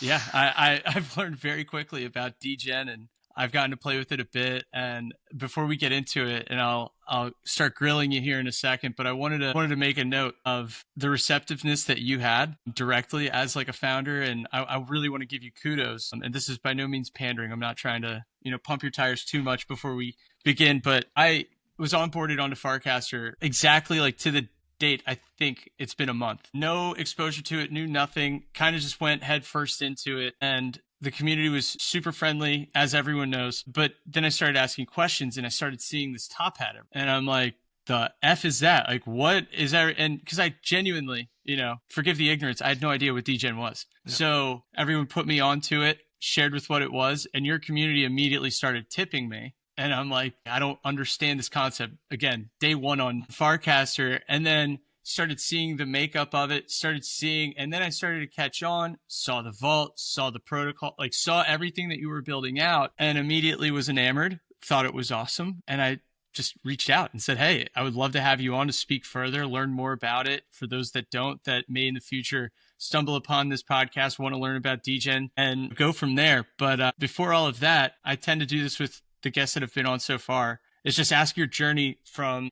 Yeah, I've learned very quickly about DGen, and I've gotten to play with it a bit. And before we get into it, and I'll start grilling you here in a second, but I wanted to make a note of the receptiveness that you had directly as like a founder, and I really want to give you kudos. And this is by no means pandering. I'm not trying to pump your tires too much before we begin, but I was onboarded onto Farcaster exactly like to the date. I think it's been a month. No exposure to it, knew nothing, kind of just went head first into it. And the community was super friendly, as everyone knows. But then I started asking questions and I started seeing this top hat. And I'm like, the F is that? Like, what is that? And because I genuinely, forgive the ignorance, I had no idea what DGen was. Yeah. So everyone put me onto it, shared with what it was, and your community immediately started tipping me. And I'm like, I don't understand this concept. Again, day one on Farcaster, and then started seeing the makeup of it, and then I started to catch on, saw the vault, saw the protocol, like saw everything that you were building out, and immediately was enamored, thought it was awesome. And I just reached out and said, hey, I would love to have you on to speak further, learn more about it for those that don't, that may in the future stumble upon this podcast, want to learn about DGen and go from there. But before all of that, I tend to do this with the guests that have been on so far, is just ask your journey from,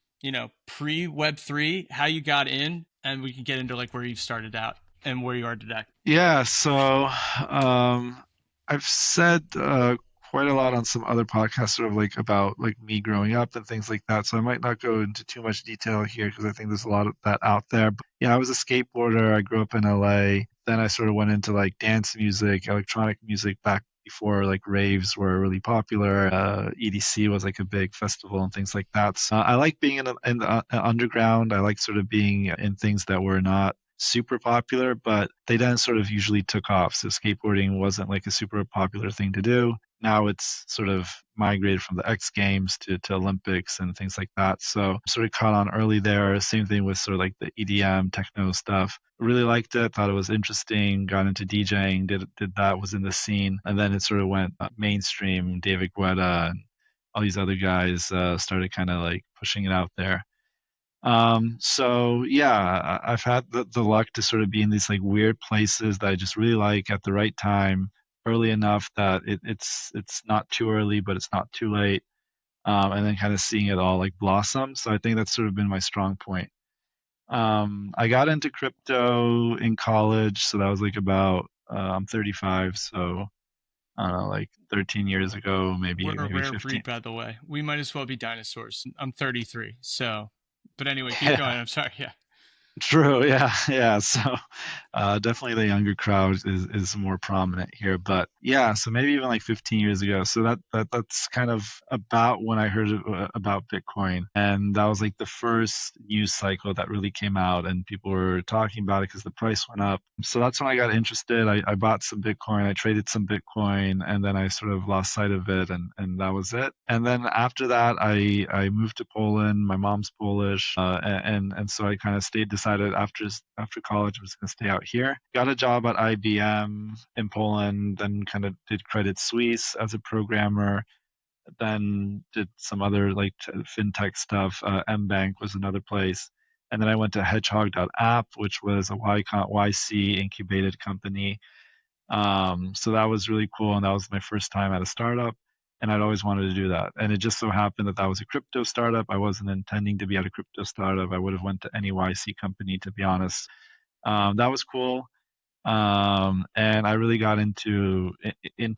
pre Web3, how you got in, and we can get into like where you've started out and where you are today. Yeah, so I've said quite a lot on some other podcasts, sort of like about like me growing up and things like that. So I might not go into too much detail here because I think there's a lot of that out there. But yeah, I was a skateboarder. I grew up in LA. Then I sort of went into like dance music, electronic music back before like raves were really popular. EDC was like a big festival and things like that. So I like being in the underground. I like sort of being in things that were not super popular, but they then sort of usually took off. So skateboarding wasn't like a super popular thing to do. Now it's sort of migrated from the X Games to Olympics and things like that. So sort of caught on early there. Same thing with sort of like the EDM techno stuff. Really liked it, thought it was interesting, got into DJing, did that, was in the scene, and then it sort of went mainstream. David Guetta and all these other guys started kind of like pushing it out there. So yeah, I've had the luck to sort of be in these like weird places that I just really like at the right time, early enough that it's not too early, but it's not too late. And then kind of seeing it all like blossom. So I think that's sort of been my strong point. I got into crypto in college, so that was like about I'm 35, so I don't know, like 13 years ago, maybe We're a maybe rare 15. breed, by the way. We might as well be dinosaurs. I'm 33. So, but anyway, keep going. I'm sorry. Yeah. True, yeah, yeah. So definitely the younger crowd is more prominent here. But yeah, so maybe even like 15 years ago. So that's kind of about when I heard about Bitcoin. And that was like the first news cycle that really came out and people were talking about it because the price went up. So that's when I got interested. I bought some Bitcoin, I traded some Bitcoin, and then I sort of lost sight of it and that was it. And then after that I moved to Poland. My mom's Polish, and so I kind of decided after college I was going to stay out here. Got a job at IBM in Poland, then kind of did Credit Suisse as a programmer, then did some other like fintech stuff. MBank was another place. And then I went to Hedgehog.app, which was a YC incubated company. So that was really cool. And that was my first time at a startup. And I'd always wanted to do that. And it just so happened that that was a crypto startup. I wasn't intending to be at a crypto startup. I would have went to any YC company, to be honest. That was cool. And I really got into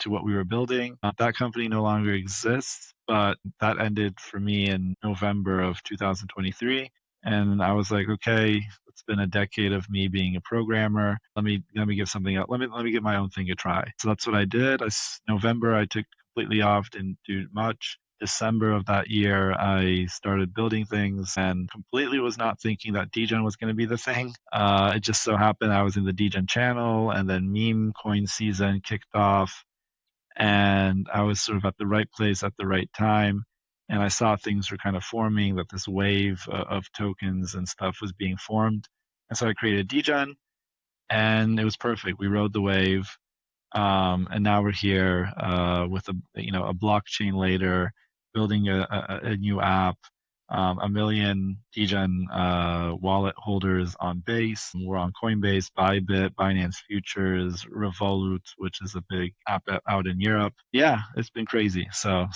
what we were building. That company no longer exists, but that ended for me in November of 2023. And I was like, okay, it's been a decade of me being a programmer. Let me give something else. Let me give my own thing a try. So that's what I did. November I took completely off, didn't do much. December of that year, I started building things and completely was not thinking that DGen was going to be the thing. It just so happened I was in the DGen channel, and then meme coin season kicked off, and I was sort of at the right place at the right time. And I saw things were kind of forming, that this wave of tokens and stuff was being formed. And so I created DGen, and it was perfect. We rode the wave. And now we're here with a blockchain later, building a new app. a million DGen wallet holders on Base. We're on Coinbase, Bybit, Binance Futures, Revolut, which is a big app out in Europe. Yeah, it's been crazy. So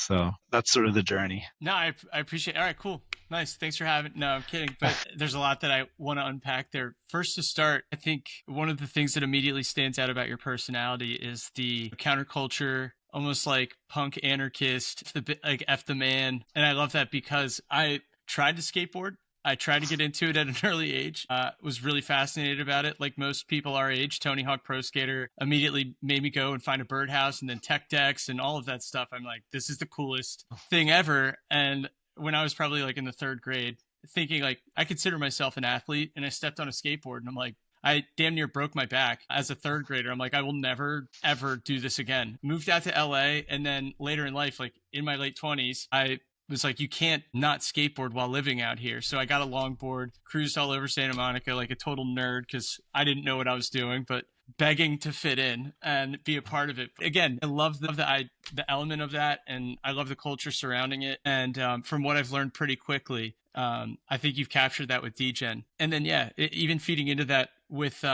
that's sort of the journey. No, I appreciate it. All right, cool. Nice. Thanks for having. No, I'm kidding. But there's a lot that I want to unpack there. First, to start, I think one of the things that immediately stands out about your personality is the counterculture, almost like punk anarchist, like F the man. And I love that because I tried to skateboard. I tried to get into it at an early age. Was really fascinated about it. Like most people our age, Tony Hawk Pro Skater immediately made me go and find a birdhouse and then tech decks and all of that stuff. I'm like, this is the coolest thing ever. And when I was probably like in the third grade, thinking like I consider myself an athlete, and I stepped on a skateboard and I'm like, I damn near broke my back as a third grader. I'm like, I will never, ever do this again. Moved out to LA. And then later in life, like in my late 20s, I was like, you can't not skateboard while living out here. So I got a longboard, cruised all over Santa Monica like a total nerd because I didn't know what I was doing, but begging to fit in and be a part of it. Again, I love the element of that, and I love the culture surrounding it. And from what I've learned pretty quickly, I think you've captured that with DGen. And then yeah, even feeding into that with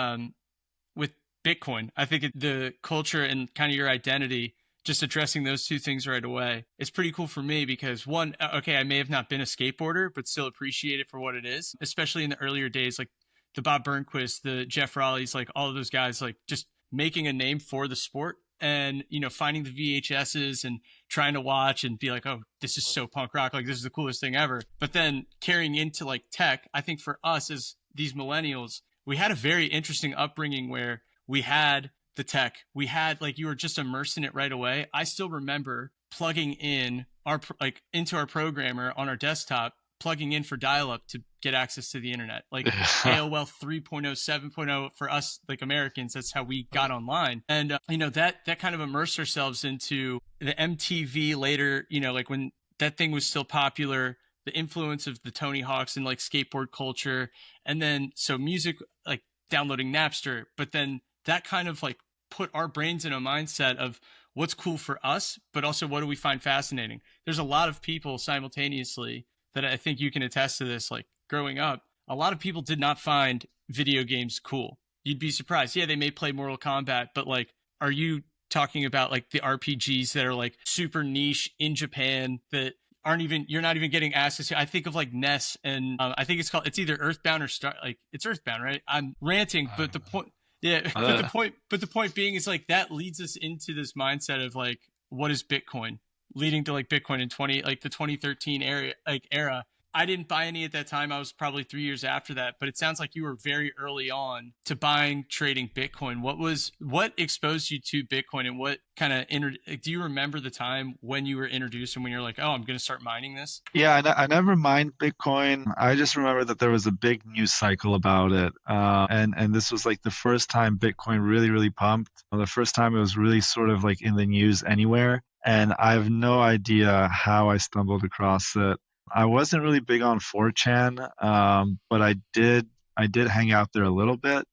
Bitcoin, I think the culture and kind of your identity, just addressing those two things right away, it's pretty cool for me because one, okay, I may have not been a skateboarder, but still appreciate it for what it is, especially in the earlier days, like the Bob Burnquist, the Jeff Raleighs, like all of those guys, like just making a name for the sport and, you know, finding the VHSs and trying to watch and be like, oh, this is so punk rock. Like this is the coolest thing ever. But then carrying into like tech, I think for us as these millennials, we had a very interesting upbringing where we had the tech. We had like you were just immersed in it right away. I still remember plugging in our like into our programmer on our desktop, plugging in for dial-up to get access to the internet. Like AOL 3.0, 7.0 for us like Americans, that's how we got online. And you know that kind of immersed ourselves into the MTV later. You know, like when that thing was still popular. The influence of the Tony Hawks and like skateboard culture, and then so music like downloading Napster, but then that kind of like put our brains in a mindset of what's cool for us, but also what do we find fascinating. There's a lot of people simultaneously that I think you can attest to this. Like growing up, a lot of people did not find video games cool. You'd be surprised. Yeah, they may play Mortal Kombat, but like, are you talking about like the RPGs that are like super niche in Japan that aren't even you're not even getting access to? I think of like Ness and I think it's either Earthbound or Star, like it's Earthbound, right? I'm ranting, but the point, yeah, but the point being is like that leads us into this mindset of like what is Bitcoin, leading to like Bitcoin in 20 like the 2013 era. I didn't buy any at that time. I was probably 3 years after that, but it sounds like you were very early on to buying, trading Bitcoin. What exposed you to Bitcoin, and what kind of do you remember the time when you were introduced and when you're like, oh, I'm going to start mining this? Yeah, I never mined Bitcoin. I just remember that there was a big news cycle about it, and this was like the first time Bitcoin really pumped. The first time it was really sort of like in the news anywhere, and I have no idea how I stumbled across it. I wasn't really big on 4chan, but I did hang out there a little bit,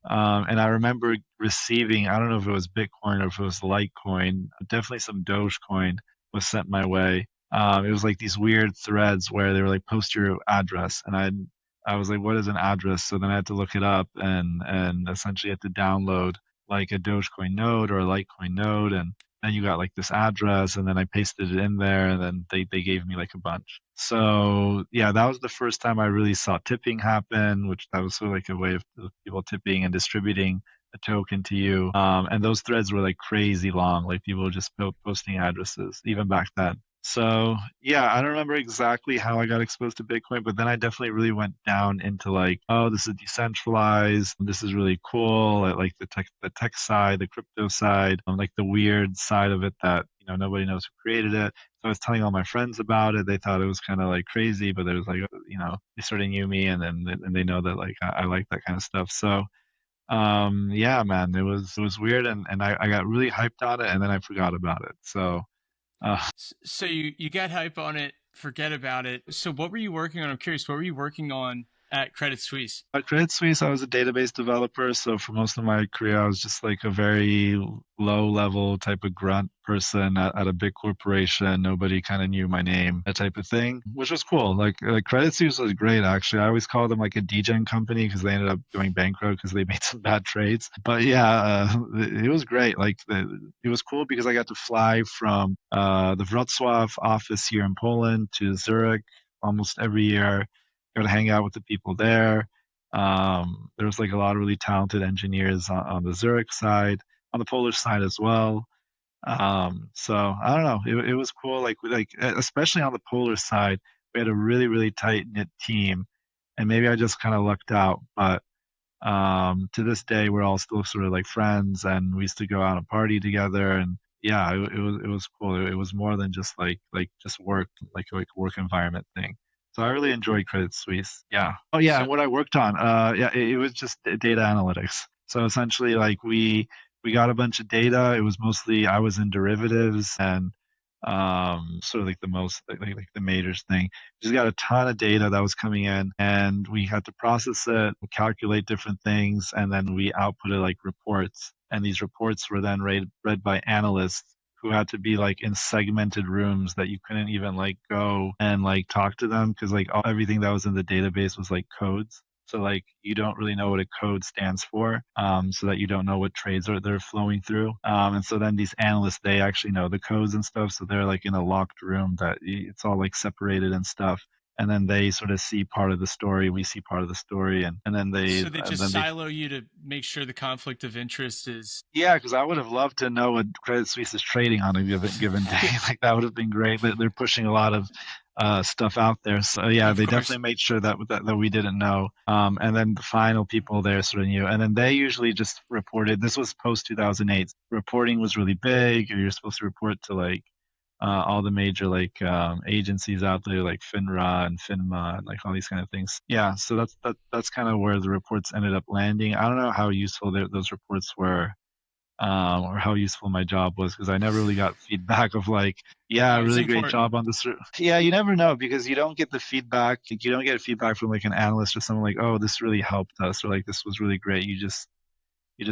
and I remember receiving, I don't know if it was Bitcoin or if it was Litecoin, definitely some Dogecoin was sent my way. It was like these weird threads where they were like, post your address. And I was like, what is an address? So then I had to look it up and essentially had to download like a Dogecoin node or a Litecoin node. And then you got like this address, and then I pasted it in there, and then they gave me like a bunch. So yeah, that was the first time I really saw tipping happen, which that was sort of like a way of people tipping and distributing a token to you. And those threads were like crazy long, like people were just posting addresses even back then. So yeah, I don't remember exactly how I got exposed to Bitcoin, but then I definitely really went down into like, oh, this is decentralized. This is really cool. I like the tech side, the crypto side, like the weird side of it that, you know, nobody knows who created it. So I was telling all my friends about it. They thought it was kind of like crazy, but it was like, you know, they sort of knew me, and then and they know that like I like that kind of stuff. So yeah, man, it was weird, and I got really hyped on it, and then I forgot about it. So uh, So you got hype on it, forget about it. So what were you working on? I'm curious. What were you working on at Credit Suisse? At Credit Suisse, I was a database developer. So for most of my career, I was just like a very low level type of grunt person at a big corporation. Nobody kind of knew my name, that type of thing, which was cool. Like Credit Suisse was great, actually. I always called them like a DEGEN company because they ended up going bankrupt because they made some bad trades. But yeah, it was great. It was cool because I got to fly from the Wrocław office here in Poland to Zurich almost every year. Got to hang out with the people there. There was like a lot of really talented engineers on the Zurich side, on the Polish side as well. So I don't know, it was cool. Especially on the Polish side, we had a really really tight knit team, and maybe I just kind of lucked out. But to this day, we're all still sort of like friends, and we used to go out and party together. And yeah, it was cool. It was more than just like just work, like work environment thing. So I really enjoyed Credit Suisse. Yeah. Oh yeah, So and what I worked on, yeah, it was just data analytics. So essentially, like we got a bunch of data. It was mostly I was in derivatives and sort of like the most like the majors thing. We just got a ton of data that was coming in, and we had to process it, calculate different things, and then we outputted like reports. And these reports were then read by analysts who had to be like in segmented rooms that you couldn't even like go and like talk to them because like everything that was in the database was like codes. So like you don't really know what a code stands for, so that you don't know what trades are they're flowing through. And so then these analysts they actually know the codes and stuff, so they're like in a locked room that it's all like separated and stuff. And then they sort of see part of the story, we see part of the story, so they and just then they silo you to make sure the conflict of interest is yeah, because I would have loved to know what Credit Suisse is trading on a given day. Like that would have been great. But they're pushing a lot of stuff out there. So yeah, of they course. definitely made sure that we didn't know. And then the final people there sort of knew. And then they usually just reported. This was post 2008. Reporting was really big. You're supposed to report to like all the major like agencies out there like FINRA and FINMA and like all these kind of things. Yeah, so that's kind of where the reports ended up landing. I don't know how useful those reports were, or how useful my job was because I never really got feedback of like, yeah, Oh, it's really great important. job on this. Yeah, you never know because you don't get the feedback. Like, you don't get feedback from like an analyst or someone like, oh, this really helped us, or like this was really great. You just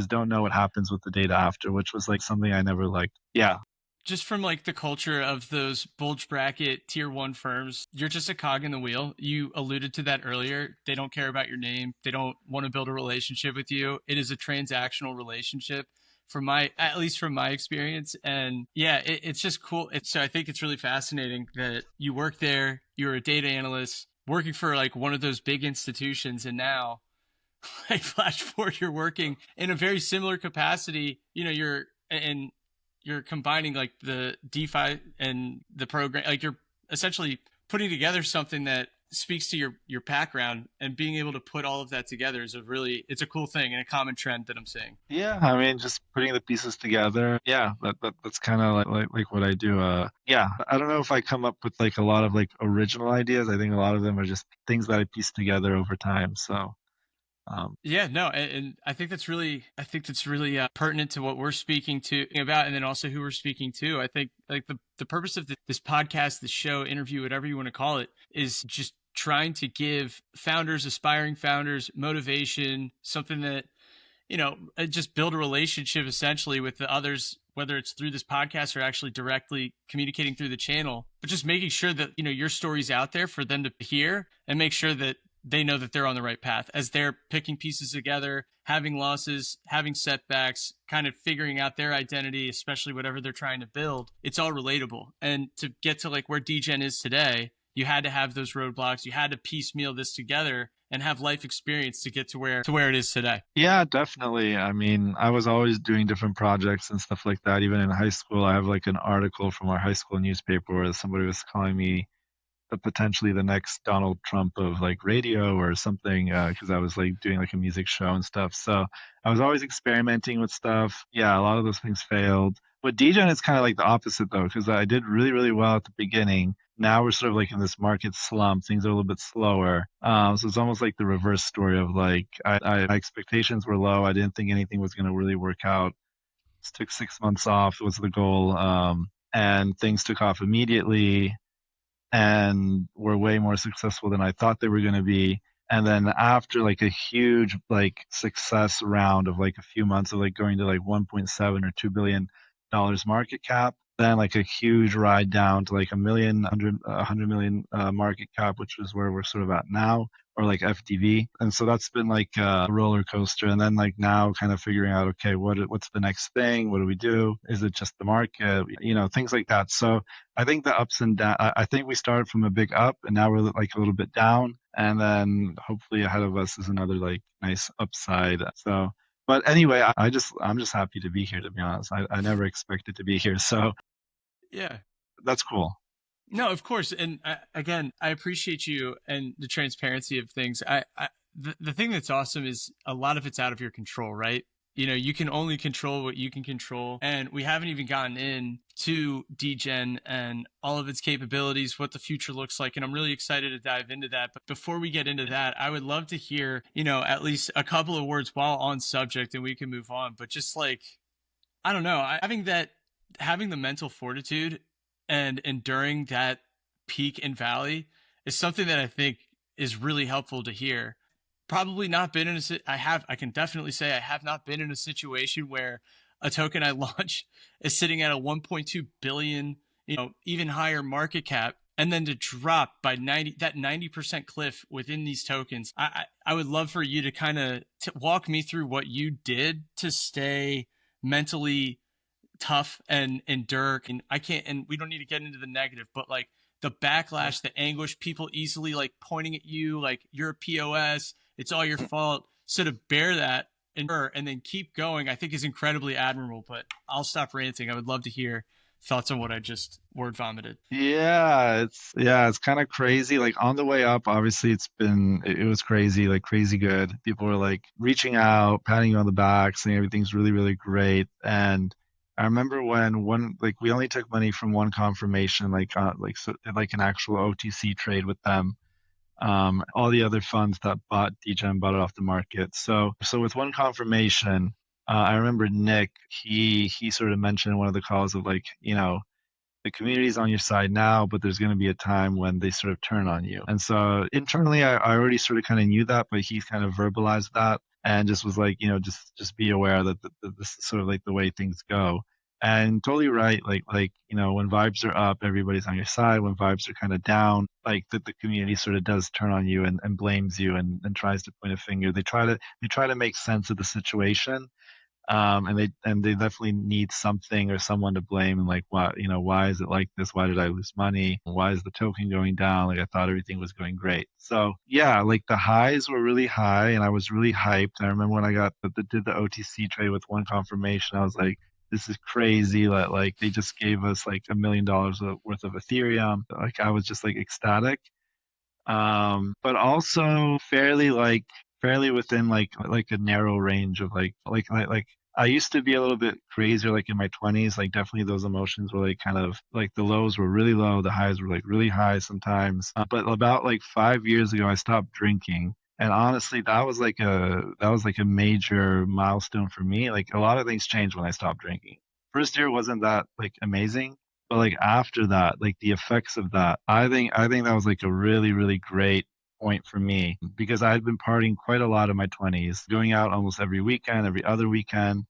don't know what happens with the data after, which was like something I never liked. Yeah, Just from like the culture of those bulge bracket tier one firms, you're just a cog in the wheel. You alluded to that earlier. They don't care about your name. They don't want to build a relationship with you. It is a transactional relationship from my, at least from my experience. And yeah, it's just cool. So I think it's really fascinating that you work there, you're a data analyst working for like one of those big institutions. And now like flash forward, you're working in a very similar capacity. You know, you're combining like the DeFi and the program. Like you're essentially putting together something that speaks to your background, and being able to put all of that together is a really it's a cool thing and a common trend that I'm seeing. yeah. I mean, just putting the pieces together. Yeah, that's kind of like what I do. Yeah, I don't know if I come up with like a lot of like original ideas. I think a lot of them are just things that I piece together over time. So, um, Yeah, no, and I think that's really pertinent to what we're speaking to about, and then also who we're speaking to. I think like the purpose of this podcast, this show, interview, whatever you want to call it, is just trying to give founders, aspiring founders, motivation, something that just build a relationship essentially with the others, whether it's through this podcast or actually directly communicating through the channel, but just making sure that, your story's out there for them to hear and make sure that they know that they're on the right path as they're picking pieces together, having losses, having setbacks, kind of figuring out their identity, especially whatever they're trying to build. It's all relatable. And to get to like where DGen is today, you had to have those roadblocks. You had to piecemeal this together and have life experience to get to where it is today. yeah, definitely. I mean, I was always doing different projects and stuff like that. Even in high school, I have like an article from our high school newspaper where somebody was calling me potentially the next Donald Trump of like radio or something, because I was like doing like a music show and stuff. So I was always experimenting with stuff. Yeah, a lot of those things failed. With DJing, it's kind of like the opposite though, because I did really, really well at the beginning. Now we're sort of like in this market slump. Things are a little bit slower. So it's almost like the reverse story of like my expectations were low. I didn't think anything was going to really work out. Just took 6 months off was the goal, and things took off immediately and were way more successful than I thought they were going to be. And then after like a huge like success round of like a few months of like going to like 1.7 or $2 billion market cap, then like a huge ride down to like a hundred million market cap, which is where we're sort of at now, or like FTV. And so that's been like a roller coaster. And then like now kind of figuring out, okay, what's the next thing? What do we do? Is it just the market? You know, things like that. So I think the ups and down, I think we started from a big up and now we're like a little bit down. And then hopefully ahead of us is another like nice upside. So, but anyway, I'm just happy to be here, to be honest. I never expected to be here. So Yeah. that's cool. No, of course. And again, I appreciate you and the transparency of things. The thing that's awesome is a lot of it's out of your control, right? You know, you can only control what you can control. And we haven't even gotten in to DGen and all of its capabilities, what the future looks like. And I'm really excited to dive into that. But before we get into that, I would love to hear, you know, at least a couple of words while on subject and we can move on. But just like, I don't know, having the mental fortitude and enduring that peak and valley is something that I think is really helpful to hear. Probably not been in I can definitely say I have not been in a situation where a token I launch is sitting at a 1.2 billion, you know, even higher market cap, and then to drop by 90% cliff within these tokens. I would love for you to kind of walk me through what you did to stay mentally tough and Dirk, and I can't, and we don't need to get into the negative, but like the backlash, the anguish, people easily like pointing at you like you're a POS, it's all your fault. So to bear that and then keep going, I think is incredibly admirable. But I'll stop ranting. I would love to hear thoughts on what I just word vomited. Yeah, it's kind of crazy. Like on the way up, obviously it was crazy, like crazy good. People were like reaching out, patting you on the back, saying everything's really, really great. And I remember when one like we only took money from one confirmation, like an actual OTC trade with them. All the other funds that bought DGen bought it off the market. So with one confirmation, I remember Nick, he sort of mentioned in one of the calls of like, you know, the community's on your side now, but there's going to be a time when they sort of turn on you. And so internally, I already sort of kind of knew that, but he kind of verbalized that and just was like, you know, just be aware that this is sort of like the way things go. And totally right. You know, when vibes are up, everybody's on your side. When vibes are kind of down, like the community sort of does turn on you and blames you and tries to point a finger. They try to make sense of the situation, and they definitely need something or someone to blame and like why is it like this, why did I lose money, why is the token going down, like I thought everything was going great. So yeah, like the highs were really high and I was really hyped. I remember when I did the OTC trade with one confirmation, I was like, this is crazy that like they just gave us like $1 million worth of Ethereum. Like I was just like ecstatic, but also fairly within like a narrow range of like I used to be a little bit crazier like in my 20s. Like definitely those emotions were like kind of like the lows were really low, the highs were like really high sometimes. But about like 5 years ago, I stopped drinking. And honestly, that was like a major milestone for me. Like a lot of things changed when I stopped drinking. First year wasn't that like amazing, but like after that, like the effects of that, I think that was like a really, really great point for me because I had been partying quite a lot in my 20s, going out almost every weekend, every other weekend.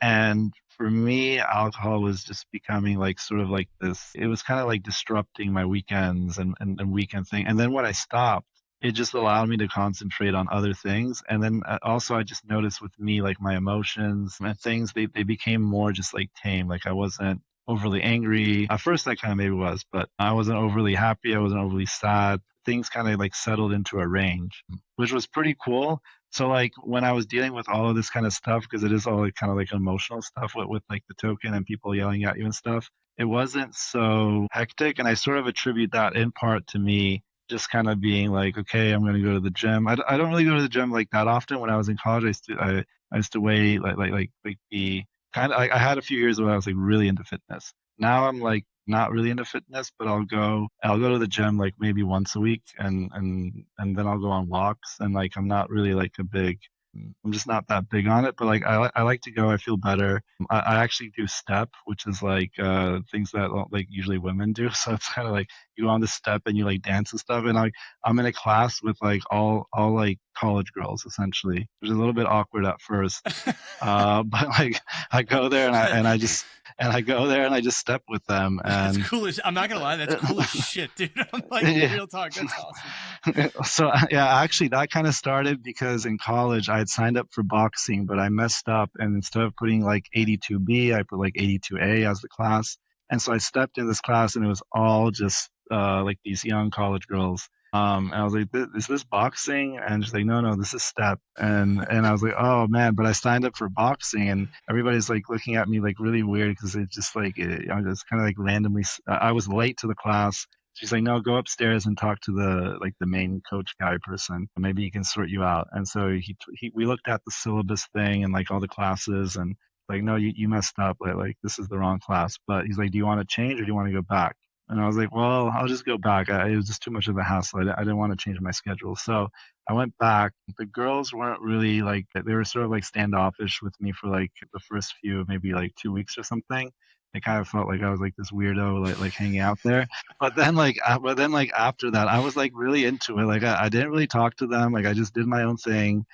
And for me, alcohol was just becoming like sort of like this, it was kind of like disrupting my weekends and weekend thing. And then when I stopped, it just allowed me to concentrate on other things. And then also, I just noticed with me, like my emotions and things, they became more just like tame. Like I wasn't overly angry. At first, I kind of maybe was, but I wasn't overly happy. I wasn't overly sad. Things kind of like settled into a range, which was pretty cool. So like when I was dealing with all of this kind of stuff, because it is all like kind of like emotional stuff with like the token and people yelling at you and stuff, it wasn't so hectic. And I sort of attribute that in part to me just kind of being like, okay, I'm going to go to the gym. I don't really go to the gym like that often. When I was in college, I used to weigh like be kind of, I had a few years where I was like really into fitness. Now I'm like not really into fitness, but I'll go to the gym like maybe once a week and then I'll go on walks and like I'm not really like a big I'm just not that big on it, but like I like to go. I feel better. I actually do step, which is like things that like usually women do. So it's kind of like you go on the step and you like dance and stuff. And I'm in a class with like all like college girls essentially. It was a little bit awkward at first. But like I go there and I go there and I just step with them That's and cool as I'm not gonna lie, that's cool as shit, dude. I'm like, yeah. real talk, that's awesome. So yeah, actually that kind of started because in college I had signed up for boxing, but I messed up and instead of putting like 82B, I put like 82A as the class. And so I stepped in this class and it was all just like these young college girls. And I was like, "Is this boxing?" And she's like, "No, no, this is step." And I was like, "Oh man!" But I signed up for boxing, and everybody's like looking at me like really weird because it's just like I was kind of like randomly. I was late to the class. She's like, "No, go upstairs and talk to the like the main coach guy person. Maybe he can sort you out." And so we looked at the syllabus thing and like all the classes and like, "No, you messed up. Like this is the wrong class." But he's like, "Do you want to change or do you want to go back?" And I was like, "Well, I'll just go back." It was just too much of a hassle. I didn't want to change my schedule. So I went back. The girls weren't really like, they were sort of like standoffish with me for like the first few, maybe like 2 weeks or something. They kind of felt like I was like this weirdo, like hanging out there. But then like after that, I was like really into it. Like I didn't really talk to them. Like I just did my own thing.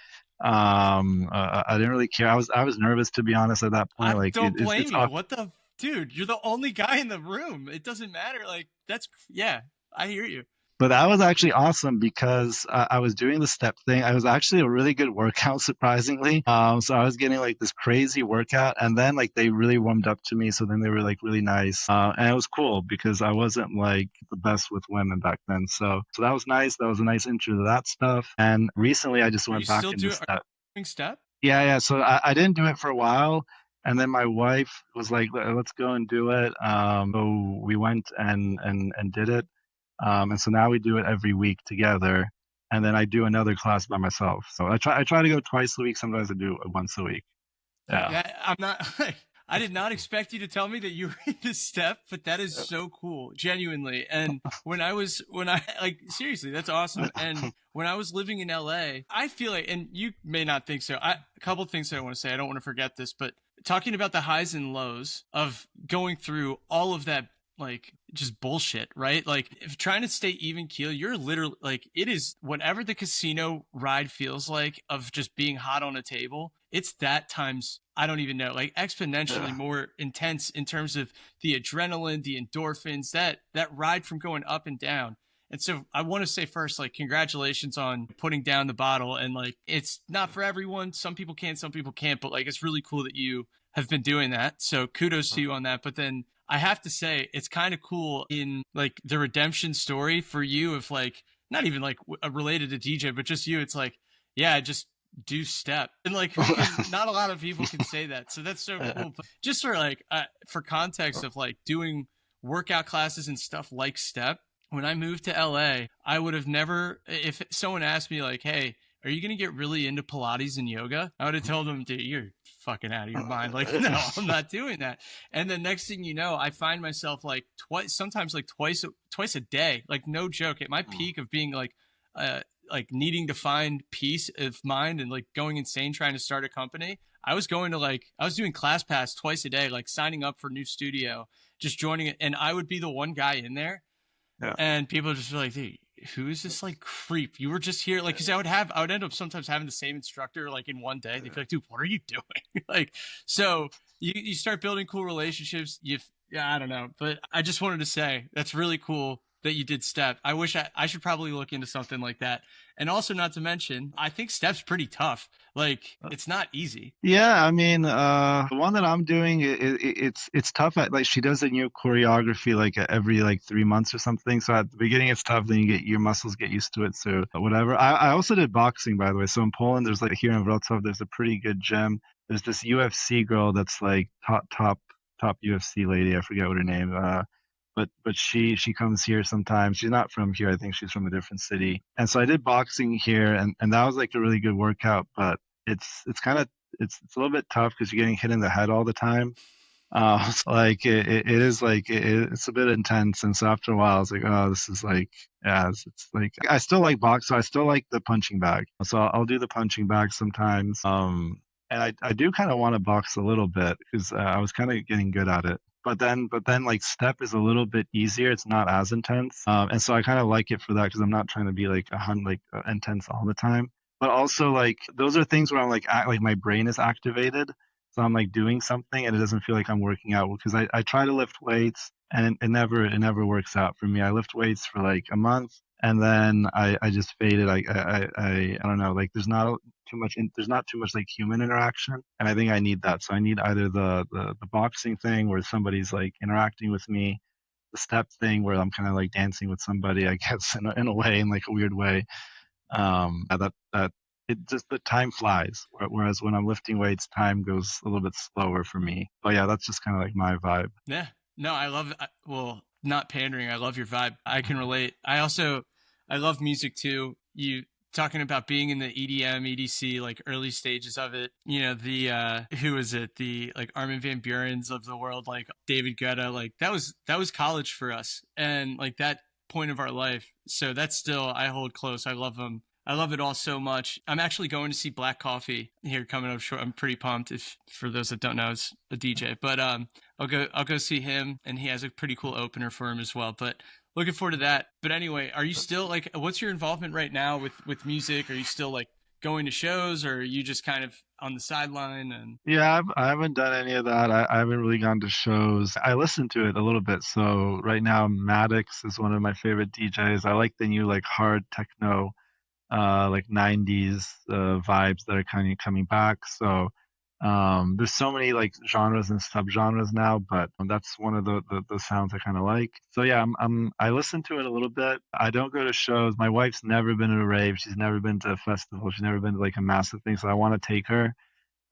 I didn't really care. I was nervous to be honest at that point. I Like don't it's blame you. What the dude, you're the only guy in the room. It doesn't matter. Like that's yeah, I hear you. But that was actually awesome because I was doing the step thing. I was actually a really good workout, surprisingly. So I was getting like this crazy workout, and then like they really warmed up to me. So then they were like really nice, and it was cool because I wasn't like the best with women back then. So that was nice. That was a nice intro to that stuff. And recently, I just Are you went back still into doing step. step? Yeah, yeah. So I didn't do it for a while. And then my wife was like, "Let's go and do it." So we went and did it. And so now we do it every week together. And then I do another class by myself. So I try to go twice a week. Sometimes I do it once a week. Yeah. I'm not. I did not expect you to tell me that you were in this step, but that is so cool, genuinely. And when I like seriously, that's awesome. And when I was living in LA, I feel like, and you may not think so. A couple of things that I want to say. I don't want to forget this, but talking about the highs and lows of going through all of that like just bullshit, right? Like if trying to stay even keel, you're literally like it is whatever the casino ride feels like of just being hot on a table. It's that times I don't even know, like exponentially more intense in terms of the adrenaline, the endorphins, that ride from going up and down. And so I want to say first, like, congratulations on putting down the bottle. And like, it's not for everyone. Some people can, some people can't, but like, it's really cool that you have been doing that. So kudos to you on that. But then I have to say, it's kind of cool in like the redemption story for you of like, not even like related to DJ, but just you. It's like, yeah, just do step. And like, who can, not a lot of people can say that. So that's so cool. But just for like, for context of like doing workout classes and stuff like step, when I moved to LA, I would have never, if someone asked me like, hey, are you going to get really into Pilates and yoga? I would have told them, dude, you're fucking out of your mind. Like, no, I'm not doing that. And the next thing you know, I find myself like twice, sometimes like twice a day, like no joke at my peak of being like needing to find peace of mind and like going insane trying to start a company. I was going to like, I was doing ClassPass twice a day, like signing up for new studio, just joining it. And I would be the one guy in there. Yeah. And people just be like, dude, who is this like creep? You were just here. Like, cause I would end up sometimes having the same instructor like in one day. They'd be like, dude, what are you doing? Like, so you start building cool relationships. Yeah, I don't know, but I just wanted to say that's really cool that you did step. I wish I should probably look into something like that. And also not to mention, I think step's pretty tough. Like it's not easy. Yeah, I mean, the one that I'm doing, it's tough. At like she does a new choreography like every like 3 months or something. So at the beginning it's tough. Then you get your muscles get used to it. So whatever. I also did boxing by the way. So in Poland, there's like here in Wrocław, there's a pretty good gym. There's this UFC girl that's like top UFC lady. I forget what her name. But she comes here sometimes. She's not from here. I think she's from a different city. And so I did boxing here, and that was like a really good workout. But it's kind of it's a little bit tough because you're getting hit in the head all the time. So, like it is like it's a bit intense. And so after a while, it's like, oh, this is like yeah, it's like I still like box, so I still like the punching bag. So I'll do the punching bag sometimes. And I do kind of want to box a little bit because I was kind of getting good at it. but then like step is a little bit easier. It's not as intense, and so I kind of like it for that because I'm not trying to be like intense all the time. But also like those are things where I'm like like my brain is activated, so I'm like doing something and it doesn't feel like I'm working out because I try to lift weights and it never works out for me. I lift weights for like a month and then I just faded. I don't know. Like there's not too much like human interaction, and I think I need that. So I need either the boxing thing where somebody's like interacting with me, the step thing where I'm kind of like dancing with somebody, I guess in a way, in like a weird way. That it just the time flies. Whereas when I'm lifting weights, time goes a little bit slower for me. But yeah, that's just kind of like my vibe. Yeah. No, I love well, not pandering. I love your vibe. I can relate. I love music too. You talking about being in the EDM, EDC, like early stages of it. You know, the who is it? The like Armin van Buren's of the world, like David Guetta, like that was college for us. And like that point of our life. So that's still I hold close. I love them. I love it all so much. I'm actually going to see Black Coffee here coming up short. I'm pretty pumped. If for those that don't know, it's a DJ. But I'll go see him, and he has a pretty cool opener for him as well. But looking forward to that. But anyway, are you still like, what's your involvement right now with music? Are you still like going to shows, or are you just kind of on the sideline? And Yeah, I haven't done any of that. I haven't really gone to shows. I listen to it a little bit. So right now, Maddox is one of my favorite DJs. I like the new like hard techno, like 90s vibes that are kind of coming back. So there's so many like genres and subgenres now, but that's one of the sounds I kind of like. So yeah, I listen to it a little bit. I don't go to shows. My wife's never been to a rave. She's never been to a festival. She's never been to like a massive thing. So I want to take her,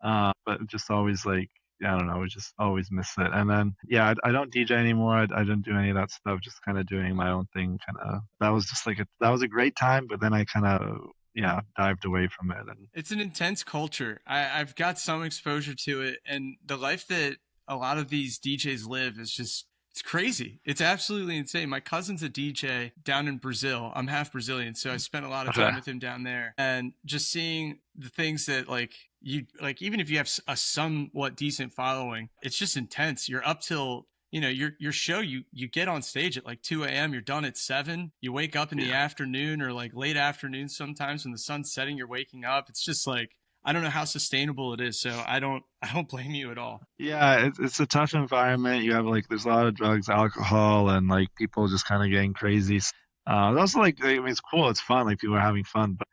but just always like I don't know, just always miss it. And then yeah, I don't DJ anymore. I don't do any of that stuff. Just kind of doing my own thing. Kind of that was just like that was a great time, but then I kind of yeah dived away from it. And it's an intense culture. I've got some exposure to it, and the life that a lot of these DJs live is just it's crazy. It's absolutely insane. My cousin's a DJ down in Brazil. I'm half Brazilian, so I spent a lot of okay, time with him down there, and just seeing the things that like you like, even if you have a somewhat decent following, it's just intense. You're up till your show you get on stage at like 2 a.m. You're done at 7. You wake up in the yeah. afternoon or like late afternoon sometimes when the sun's setting. You're waking up. It's just like I don't know how sustainable it is. So I don't blame you at all. Yeah, it's a tough environment. You have like there's a lot of drugs, alcohol, and like people just kind of getting crazy. It's also like I mean it's cool, it's fun, like people are having fun, but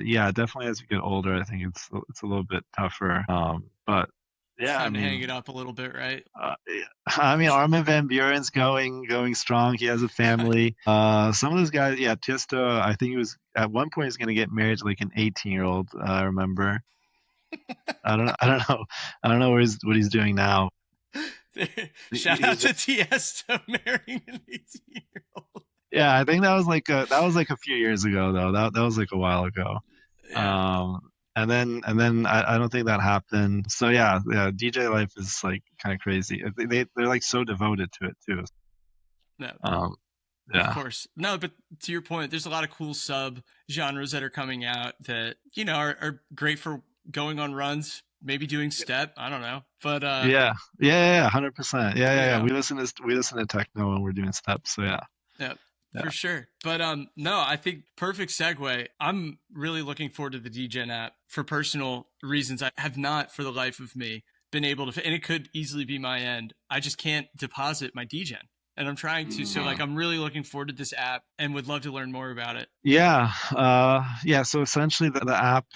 yeah, definitely as you get older, I think it's a little bit tougher. But It's yeah, I time to hang mean, it up a little bit, right? yeah. I mean Armin van Buren's going strong. He has a family. Some of those guys, yeah, Tiesto, I think he was at one point he's gonna get married to like an 18-year-old. I remember. I don't know what he's doing now. Shout He out was to Tiesto marrying an 18-year-old. Yeah, I think that was like a few years ago though. That was like a while ago. Yeah. Um, and then I don't think that happened. So yeah, DJ life is like kind of crazy. They're like so devoted to it too. No, Um, of yeah, course. No, but to your point, there's a lot of cool sub genres that are coming out that, are great for going on runs, maybe doing step. I don't know. But yeah, 100%. Yeah. you We listen to techno when we're doing steps. So yeah, Yeah, yeah, for sure. But no, I think perfect segue. I'm really looking forward to the DGen app for personal reasons. I have not, for the life of me, been able to, and it could easily be my end. I just can't deposit my DGen, and I'm trying to. So like, I'm really looking forward to this app and would love to learn more about it. yeah. So essentially, the app,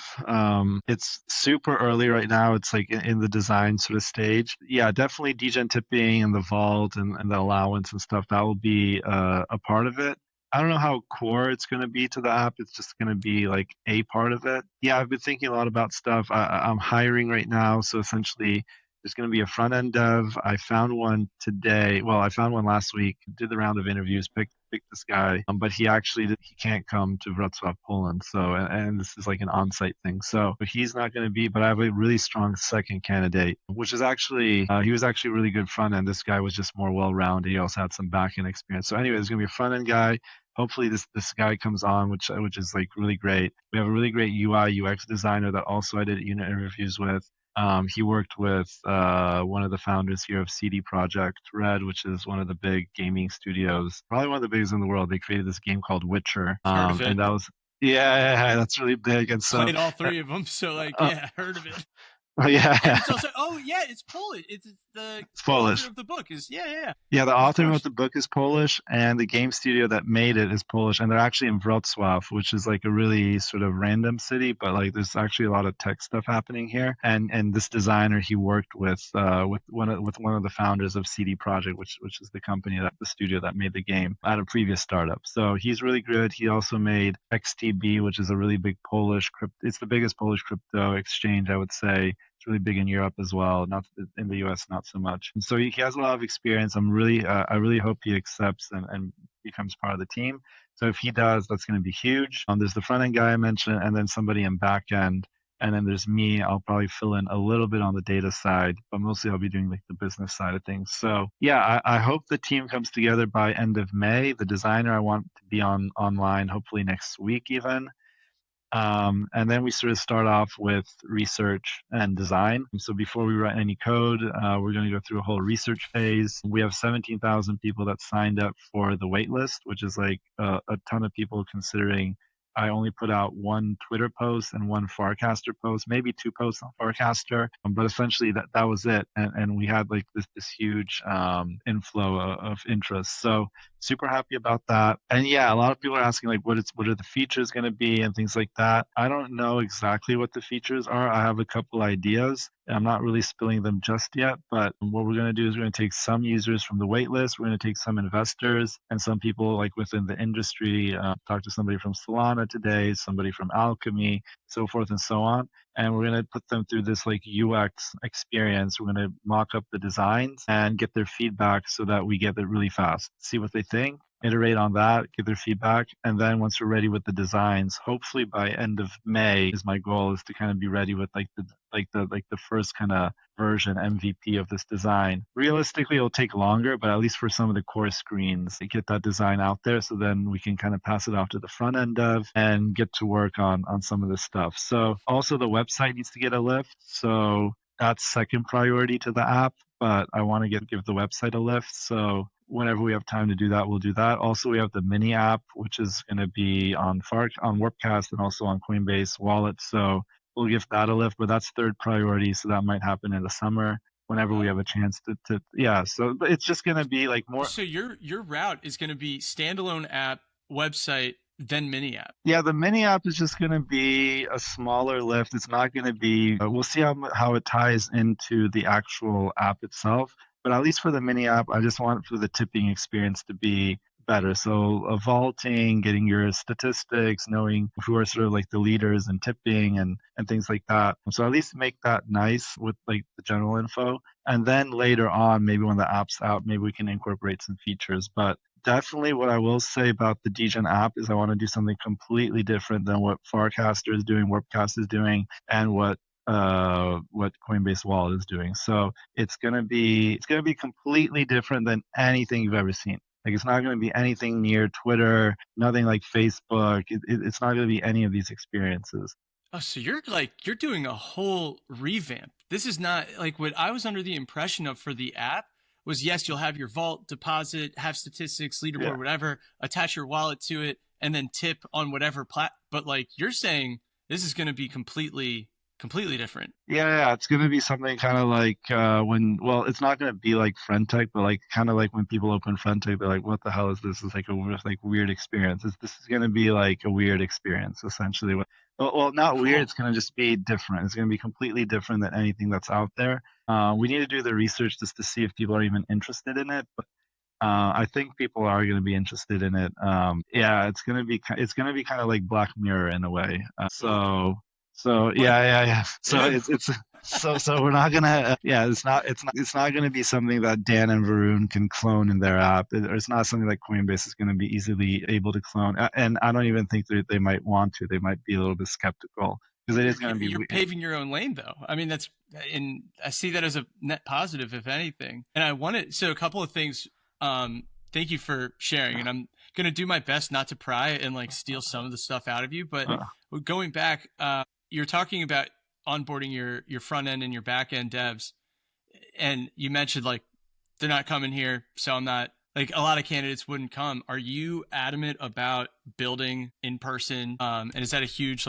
it's super early right now. It's like in the design sort of stage. Yeah, definitely degen tipping and the vault and the allowance and stuff. That will be a part of it. I don't know how core it's going to be to the app. It's just going to be like a part of it. Yeah, I've been thinking a lot about stuff. I'm hiring right now, so essentially. There's going to be a front end dev. I found one today. Well, I found one last week. Did the round of interviews. Picked this guy, but he can't come to Wrocław, Poland. So and this is like an on-site thing. So he's not going to be. But I have a really strong second candidate, which is actually he was actually really good front end. This guy was just more well-rounded. He also had some back end experience. So anyway, there's going to be a front end guy. Hopefully this guy comes on, which is like really great. We have a really great UI UX designer that also I did unit interviews with. He worked with one of the founders here of CD Projekt Red, which is one of the big gaming studios, probably one of the biggest in the world. They created this game called Witcher, Heard of and it. that was yeah, that's really big. And so Played all uh, three of them, so like, uh, yeah, heard of it. yeah, And it's also, oh yeah, it's Polish. It's the it's author Polish. of the book is, yeah, yeah, yeah. Yeah, the Of author of course. the book is Polish, and the game studio that made it is Polish, and they're actually in Wrocław, which is like a really sort of random city, but like there's actually a lot of tech stuff happening here. And this designer he worked with one of the founders of CD Projekt, which is the company that the studio that made the game at a previous startup. So he's really good. He also made XTB, which is a really big Polish crypto. It's the biggest Polish crypto exchange, I would say. It's really big in Europe as well, not in the US, not so much. And so he has a lot of experience. I really hope he accepts and becomes part of the team. So if he does, that's going to be huge. There's the front end guy I mentioned, and then somebody in back end. And then there's me. I'll probably fill in a little bit on the data side, but mostly I'll be doing like the business side of things. So yeah, I hope the team comes together by end of May. The designer I want to be online, hopefully next week even. And then we sort of start off with research and design. So before we write any code, we're going to go through a whole research phase. We have 17,000 people that signed up for the wait list, which is like a ton of people considering I only put out one Twitter post and one Farcaster post, maybe two posts on Farcaster, but essentially that was it. And we had like this huge inflow of interest. So super happy about that. And yeah, a lot of people are asking like what are the features going to be and things like that. I don't know exactly what the features are. I have a couple ideas. I'm not really spilling them just yet, but what we're going to do is we're going to take some users from the waitlist. We're going to take some investors and some people like within the industry. Talk to somebody from Solana today, somebody from Alchemy, so forth and so on. And we're going to put them through this like UX experience. We're going to mock up the designs and get their feedback so that we get it really fast. See what they think, iterate on that, get their feedback, and then once we're ready with the designs, hopefully by end of May is my goal is to kind of be ready with the first kind of version MVP of this design. Realistically, it'll take longer, but at least for some of the core screens, get that design out there so then we can kind of pass it off to the front end dev and get to work on some of this stuff. So also the website needs to get a lift. So that's second priority to the app, but I want to give the website a lift. So whenever we have time to do that, we'll do that. Also, we have the mini app, which is going to be on Warpcast and also on Coinbase Wallet. So we'll give that a lift, but that's third priority. So that might happen in the summer whenever we Oh, have a chance to yeah. So it's just going to be like more. so your route is going to be standalone app, website, then mini app. Yeah, the mini app is just going to be a smaller lift. It's not going to be. We'll see how it ties into the actual app itself. But at least for the mini app, I just want for the tipping experience to be better. So vaulting, getting your statistics, knowing who are sort of like the leaders in tipping and things like that. So at least make that nice with like the general info. And then later on, maybe when the app's out, maybe we can incorporate some features. But definitely what I will say about the DGen app is I want to do something completely different than what Farcaster is doing, Warpcast is doing, and what Coinbase Wallet is doing. So it's gonna be completely different than anything you've ever seen. Like it's not gonna be anything near Twitter, nothing like Facebook. It's not gonna be any of these experiences. Oh, so you're doing a whole revamp. This is not like what I was under the impression of for the app was yes, you'll have your vault, deposit, have statistics, Yeah. leaderboard, whatever, attach your wallet to it, and then tip on whatever but like you're saying this is gonna be completely different. Yeah, it's gonna be something kind of like well, it's not gonna be like Friendtech, but like kind of like when people open Friendtech, they're like, "What the hell is this?" It's like like weird experience. This is gonna be like a weird experience, essentially. Well, not weird. Cool. It's gonna just be different. It's gonna be completely different than anything that's out there. We need to do the research just to see if people are even interested in it, but I think people are going to be interested in it. Yeah, it's gonna be kind of like Black Mirror in a way. Ooh. So What? yeah. So Ew. so we're not gonna yeah it's not gonna be something that Dan and Varun can clone in their app. Or it's not something like Coinbase is gonna be easily able to clone. And I don't even think that they might want to. They might be a little bit skeptical because it is gonna be You're paving your own lane though. I mean that's and I see that as a net positive if anything. And I wanted so a couple of things thank you for sharing and I'm going to do my best not to pry and like steal some of the stuff out of you, but uh, going back you're talking about onboarding your front end and your back end devs, and you mentioned like they're not coming here, so I'm not like a lot of candidates wouldn't come. Are you adamant about building in person? And is that a huge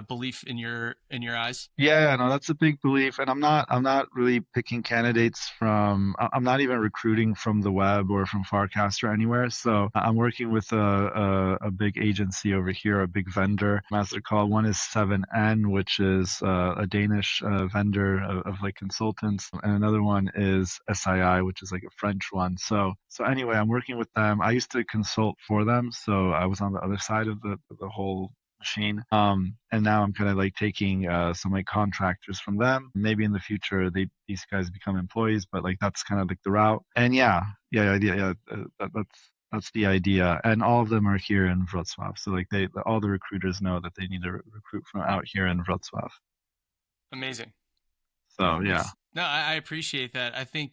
belief in your eyes? Yeah, no, that's a big belief, and I'm not really picking candidates from. I'm not even recruiting from the web or from Farcast or anywhere. So I'm working with a big agency over here, a big vendor, as they're called. One is 7N, which is a Danish vendor of like consultants, and another one is SII, which is like a French one. So anyway, I'm working with them. I used to consult for them, so I was on the other side of the whole machine. And now I'm kind of like taking some like contractors from them. Maybe in the future these guys become employees, but like that's kind of like the route. And that's the idea. And all of them are here in Wrocław. So like all the recruiters know that they need to recruit from out here in Wrocław. Amazing. So yeah. That's no, I appreciate that. I think,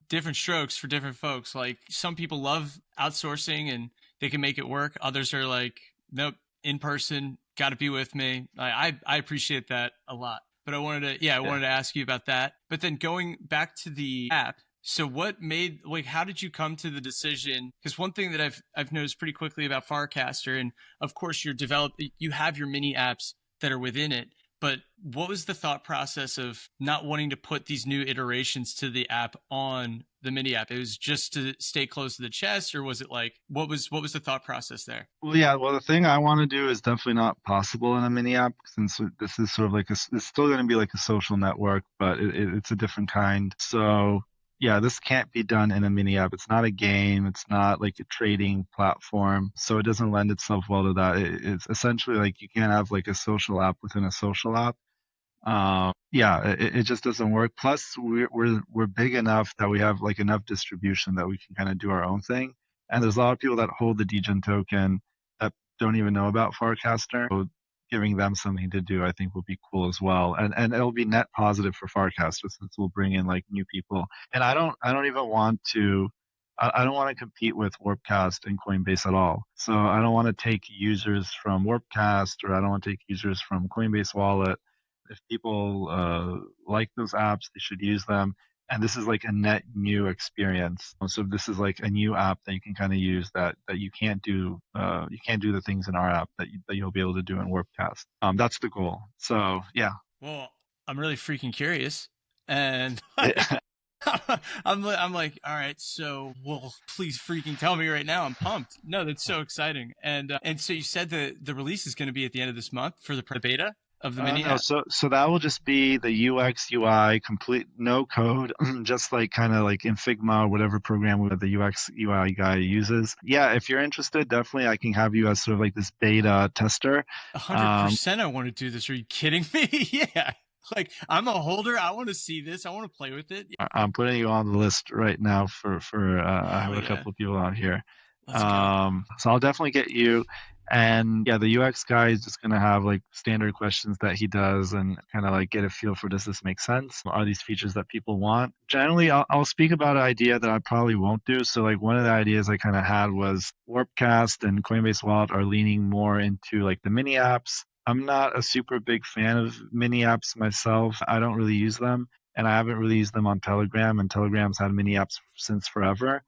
different strokes for different folks. Like some people love outsourcing and they can make it work. Others are like, nope, in person, got to be with me. I appreciate that a lot. But I Yeah. wanted to ask you about that. But then going back to the app, so what made like how did you come to the decision? Because one thing that I've noticed pretty quickly about Farcaster, and of course you have your mini apps that are within it, but what was the thought process of not wanting to put these new iterations to the app on the mini app? It was just to stay close to the chest, or was it like what was the thought process there? Well, yeah. Well, the thing I want to do is definitely not possible in a mini app since this is sort of like it's still going to be like a social network, but it's a different kind. So yeah, this can't be done in a mini app. It's not a game. It's not like a trading platform. So it doesn't lend itself well to that. It's essentially like you can't have like a social app within a social app. Yeah, it just doesn't work. Plus, we're big enough that we have like enough distribution that we can kind of do our own thing. And there's a lot of people that hold the DGen token that don't even know about Farcaster. So giving them something to do, I think, will be cool as well. And it'll be net positive for Farcaster since we'll bring in like new people. And I don't even want to. I don't want to compete with Warpcast and Coinbase at all. So I don't want to take users from Warpcast or I don't want to take users from Coinbase Wallet. If people like those apps, they should use them. And this is like a net new experience. So this is like a new app that you can kind of use that you can't do the things in our app that you'll be able to do in Warpcast. That's the goal. So yeah. Well, I'm really freaking curious, and like I'm like, all right, so well, please freaking tell me right now. I'm pumped. No, that's so exciting. And so you said the release is going to be at the end of this month for the beta of the mini No, app. so that will just be the UX UI, complete no code, just like kind of like in Figma or whatever program the UX UI guy uses. Yeah, if you're interested, definitely I can have you as sort of like this beta tester. A hundred Um, percent, I want to do this. Are you kidding me? Yeah. Like I'm a holder. I want to see this. I want to play with it. I'm putting you on the list right now for I have Hell a yeah. couple of people out here. Let's go. So I'll definitely get you. And yeah, the UX guy is just gonna have like standard questions that he does and kind of like get a feel for does this make sense? Are these features that people want? Generally, I'll speak about an idea that I probably won't do. So like one of the ideas I kind of had was Warpcast and Coinbase Wallet are leaning more into like the mini apps. I'm not a super big fan of mini apps myself. I don't really use them and I haven't really used them on Telegram, and Telegram's had mini apps since forever.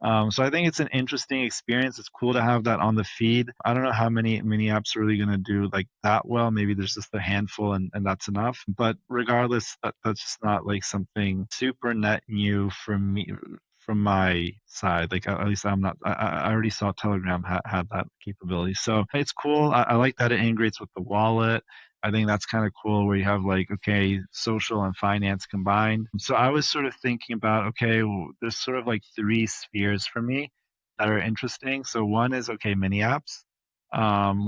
So I think it's an interesting experience. It's cool to have that on the feed. I don't know how many mini apps are really going to do like that well. Maybe there's just a handful and that's enough. But regardless, that's just not like something super net new for me from my side. Like at least I'm not. I already saw Telegram had that capability, so it's cool. I like that it integrates with the wallet. I think that's kind of cool where you have like, okay, social and finance combined. So I was sort of thinking about, okay, well, there's sort of like three spheres for me that are interesting. So one is, okay, mini apps,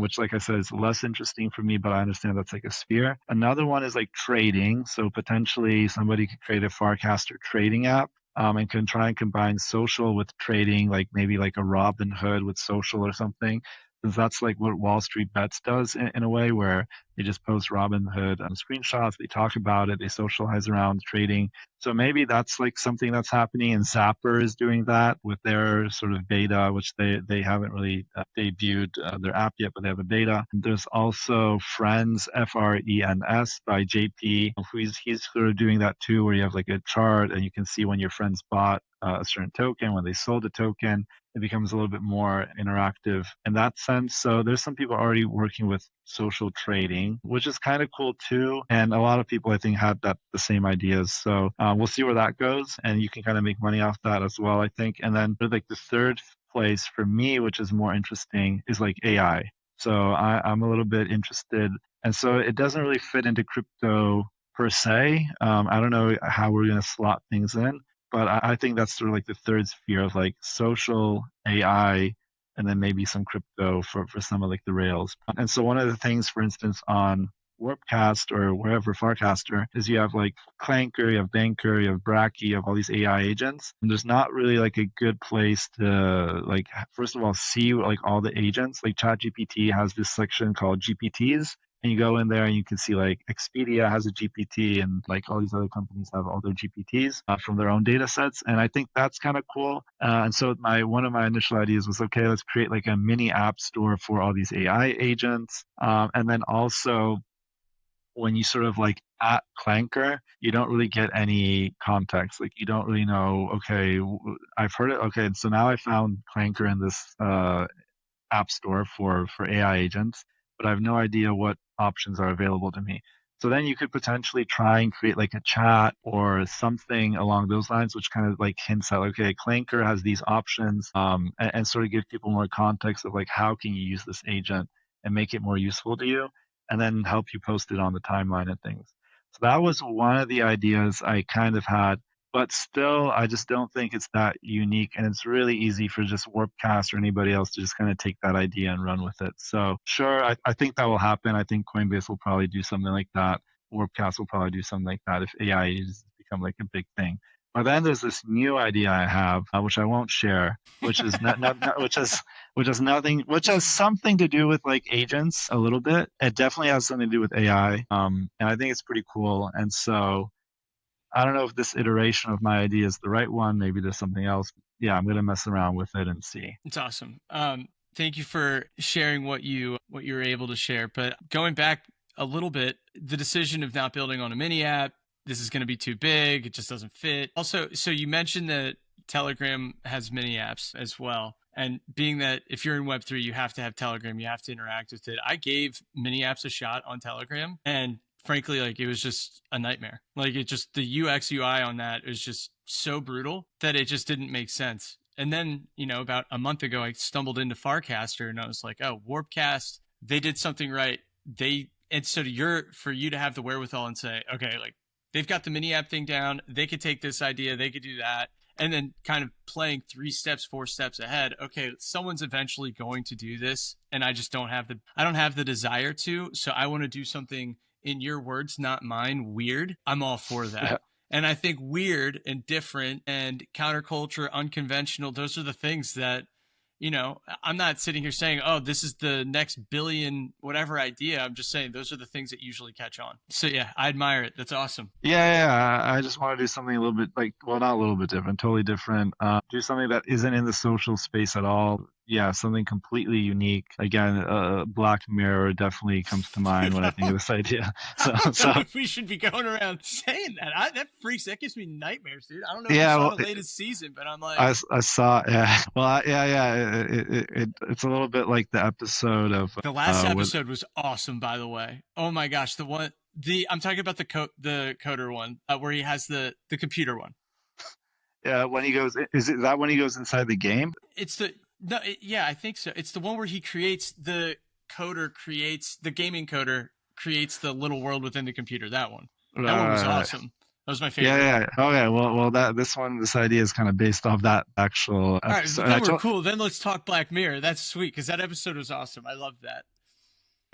which, like I said, is less interesting for me, but I understand that's like a sphere. Another one is like trading. So potentially somebody could create a Farcaster trading app. And can try and combine social with trading, like maybe like a Robin Hood with social or something, because that's like what Wall Street Bets does in a way, where They just post Robinhood screenshots. They talk about it. They socialize around trading. So maybe that's like something that's happening, and Zapper is doing that with their sort of beta, which they haven't really debuted their app yet, but they have a beta. There's also Friends, Frens by JP, who he's sort of doing that too, where you have like a chart and you can see when your friends bought a certain token, when they sold a token. It becomes a little bit more interactive in that sense. So there's some people already working with social trading, which is kind of cool too. And a lot of people, I think, had the same ideas. So we'll see where that goes, and you can kind of make money off that as well, I think. And then like the third place for me, which is more interesting, is like AI. So I'm a little bit interested, and so it doesn't really fit into crypto per se. I don't know how we're going to slot things in, but I think that's sort of like the third sphere of like social AI, and then maybe some crypto for some of like the rails. And so one of the things, for instance, on Warpcast or wherever Farcaster is you have like Clanker, you have Banker, you have Bracky, you have all these AI agents. And there's not really like a good place to like, first of all, see like all the agents. Like ChatGPT has this section called GPTs, and you go in there and you can see like Expedia has a GPT, and like all these other companies have all their GPTs from their own data sets. And I think that's kind of cool. And so one of my initial ideas was, okay, let's create like a mini app store for all these AI agents. And then also when you sort of like at Clanker, you don't really get any context. Like you don't really know, okay, I've heard it. Okay, so now I found Clanker in this app store for AI agents, but I have no idea what options are available to me. So then you could potentially try and create like a chat or something along those lines, which kind of like hints at, okay, Clanker has these options, and sort of give people more context of like how can you use this agent and make it more useful to you, and then help you post it on the timeline and things. So that was one of the ideas I kind of had, but still, I just don't think it's that unique. And it's really easy for just Warpcast or anybody else to just kind of take that idea and run with it. So, sure, I think that will happen. I think Coinbase will probably do something like that. Warpcast will probably do something like that if AI has become like a big thing. But then there's this new idea I have, which I won't share, which is which has something to do with like agents a little bit. It definitely has something to do with AI, and I think it's pretty cool. And so I don't know if this iteration of my idea is the right one. Maybe there's something else. Yeah, I'm gonna mess around with it and see. It's awesome. Thank you for sharing what you were able to share. But going back a little bit, the decision of not building on a mini app, this is going to be too big. It just doesn't fit. Also, so you mentioned that Telegram has mini apps as well. And being that if you're in Web3, you have to have Telegram, you have to interact with it. I gave mini apps a shot on Telegram, and frankly, like it was just a nightmare. Like it just, the UX UI on that was just so brutal that it just didn't make sense. And then, about a month ago, I stumbled into Farcaster and I was like, oh, Warpcast, they did something right. And so for you to have the wherewithal and say, okay, like they've got the mini app thing down. They could take this idea, they could do that. And then kind of playing 3 steps, 4 steps ahead. Okay, someone's eventually going to do this. And I just don't have the desire to. So I want to do something, in your words, not mine, weird. I'm all for that. Yeah. And I think weird and different and counterculture, unconventional, those are the things that, I'm not sitting here saying, oh, this is the next billion whatever idea. I'm just saying those are the things that usually catch on. So yeah, I admire it. That's awesome. Yeah. I just want to do something a little bit like, well, not a little bit different, totally different. Do something that isn't in the social space at all. Yeah, something completely unique. Again, Black Mirror definitely comes to mind when I think of this idea. I don't know So if we should be going around saying that. That gives me nightmares, dude. I don't know if you yeah, saw well, the latest season, but I'm like, I saw, yeah. Well, yeah. It's a little bit like the episode of the last with episode was awesome, by the way. Oh my gosh, I'm talking about the coder one, where he has the computer one. yeah, when he goes, is it that when he goes inside the game? It's the no, yeah, I think so. It's the one where the gaming coder creates the little world within the computer. That one. That one was Uh, awesome. That was my yeah, favorite. yeah. Okay, well, this idea is kind of based off that actual All right, episode. And then we're cool. Then let's talk Black Mirror. That's sweet because that episode was awesome. I love that.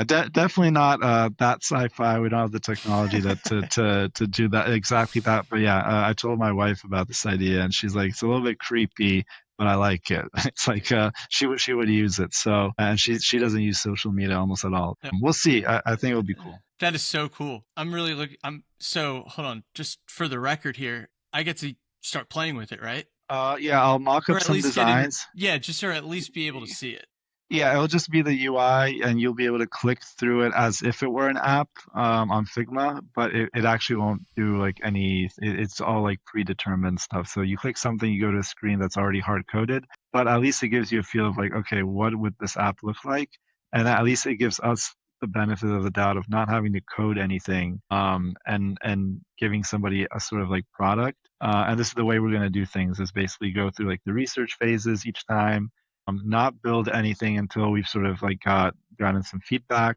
Definitely not that sci-fi. We don't have the technology to do that exactly that. But yeah, I told my wife about this idea, and she's like, it's a little bit creepy. but I like it. It's like she would use it. So and she doesn't use social media almost at all. Yeah. We'll see. I think it'll be cool. That is so cool. I'm really looking. I'm so hold on. Just for the record here, I get to start playing with it, right? Yeah, I'll mock Or up at some least get in. designs. Yeah, just or at least be able to see it. Yeah, it'll just be the UI, and you'll be able to click through it as if it were an app on Figma, but it actually won't do like any, it's all like predetermined stuff. So you click something, you go to a screen that's already hard coded, but at least it gives you a feel of like, okay, what would this app look like? And at least it gives us the benefit of the doubt of not having to code anything and giving somebody a sort of like product. And this is the way we're going to do things is basically go through like the research phases each time, not build anything until we've sort of like gotten some feedback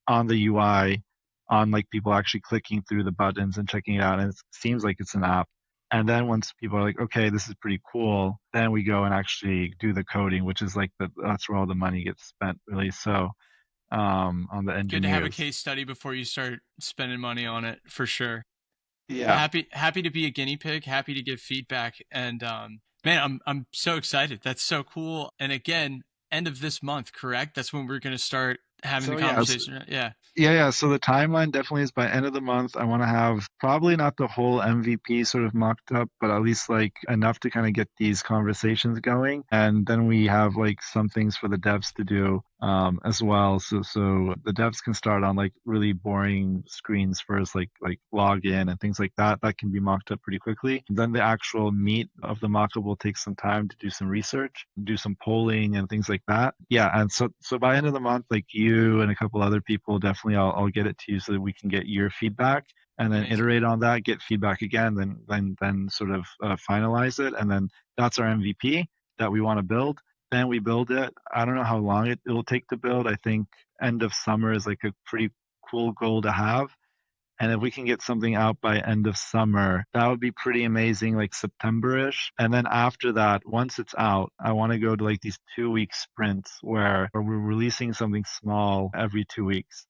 on the UI, on like people actually clicking through the buttons and checking it out, and it seems like it's an app. And then once people are like, okay, this is pretty cool, then we go and actually do the coding, which is like that's where all the money gets spent, really. So on the Good to have a engineers. case study before you start spending money on it for sure. Yeah. Happy to be a guinea pig. Happy to give feedback. And man, I'm so excited. That's so cool. And again, end of this month, correct? That's when we're gonna start having the So yeah, conversation. Right? Yeah, yeah, yeah. So the timeline definitely is by end of the month. I want to have probably not the whole MVP sort of mocked up, but at least like enough to kind of get these conversations going. And then we have like some things for the devs to do as well. So the devs can start on like really boring screens first, like login and things like that. That can be mocked up pretty quickly. Then the actual meat of the mockup will take some time to do some research, do some polling and things like that. Yeah, and so by end of the month, like you and a couple other people, definitely I'll get it to you so that we can get your feedback and then amazing. iterate on that, get feedback again, then sort of finalize it, and then that's our MVP that we want to build. Then we build it. I don't know how long it will take to build. I think end of summer is like a pretty cool goal to have. And if we can get something out by end of summer, that would be pretty amazing, like September-ish. And then after that, once it's out, I want to go to like these 2 week sprints where we're releasing something small every 2 weeks.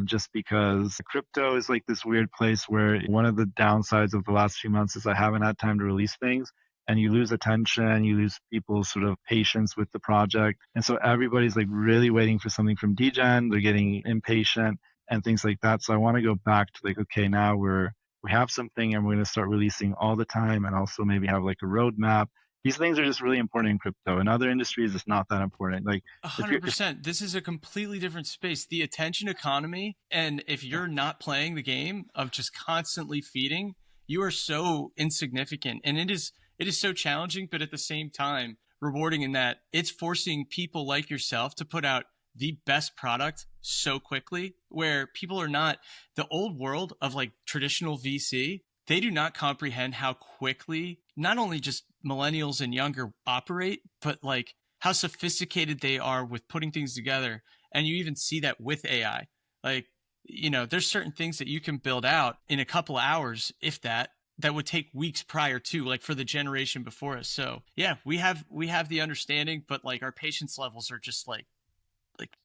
Just because crypto is like this weird place where one of the downsides of the last few months is I haven't had time to release things. And you lose attention, you lose people's sort of patience with the project. And so everybody's like really waiting for something from DGen. They're getting impatient and things like that. So I want to go back to like, okay, now we have something and we're going to start releasing all the time and also maybe have like a roadmap. These things are just really important in crypto. In other industries, it's not that important. Like A if hundred you're if percent. This is a completely different space. The attention economy, and if you're not playing the game of just constantly feeding, you are so insignificant. And it is so challenging, but at the same time, rewarding in that it's forcing people like yourself to put out the best product so quickly, where people are not the old world of like traditional VC. They do not comprehend how quickly not only just millennials and younger operate, but like how sophisticated they are with putting things together. And you even see that with AI. Like, there's certain things that you can build out in a couple of hours, if that, that would take weeks prior to, like, for the generation before us. So yeah, we have the understanding, but like our patience levels are just like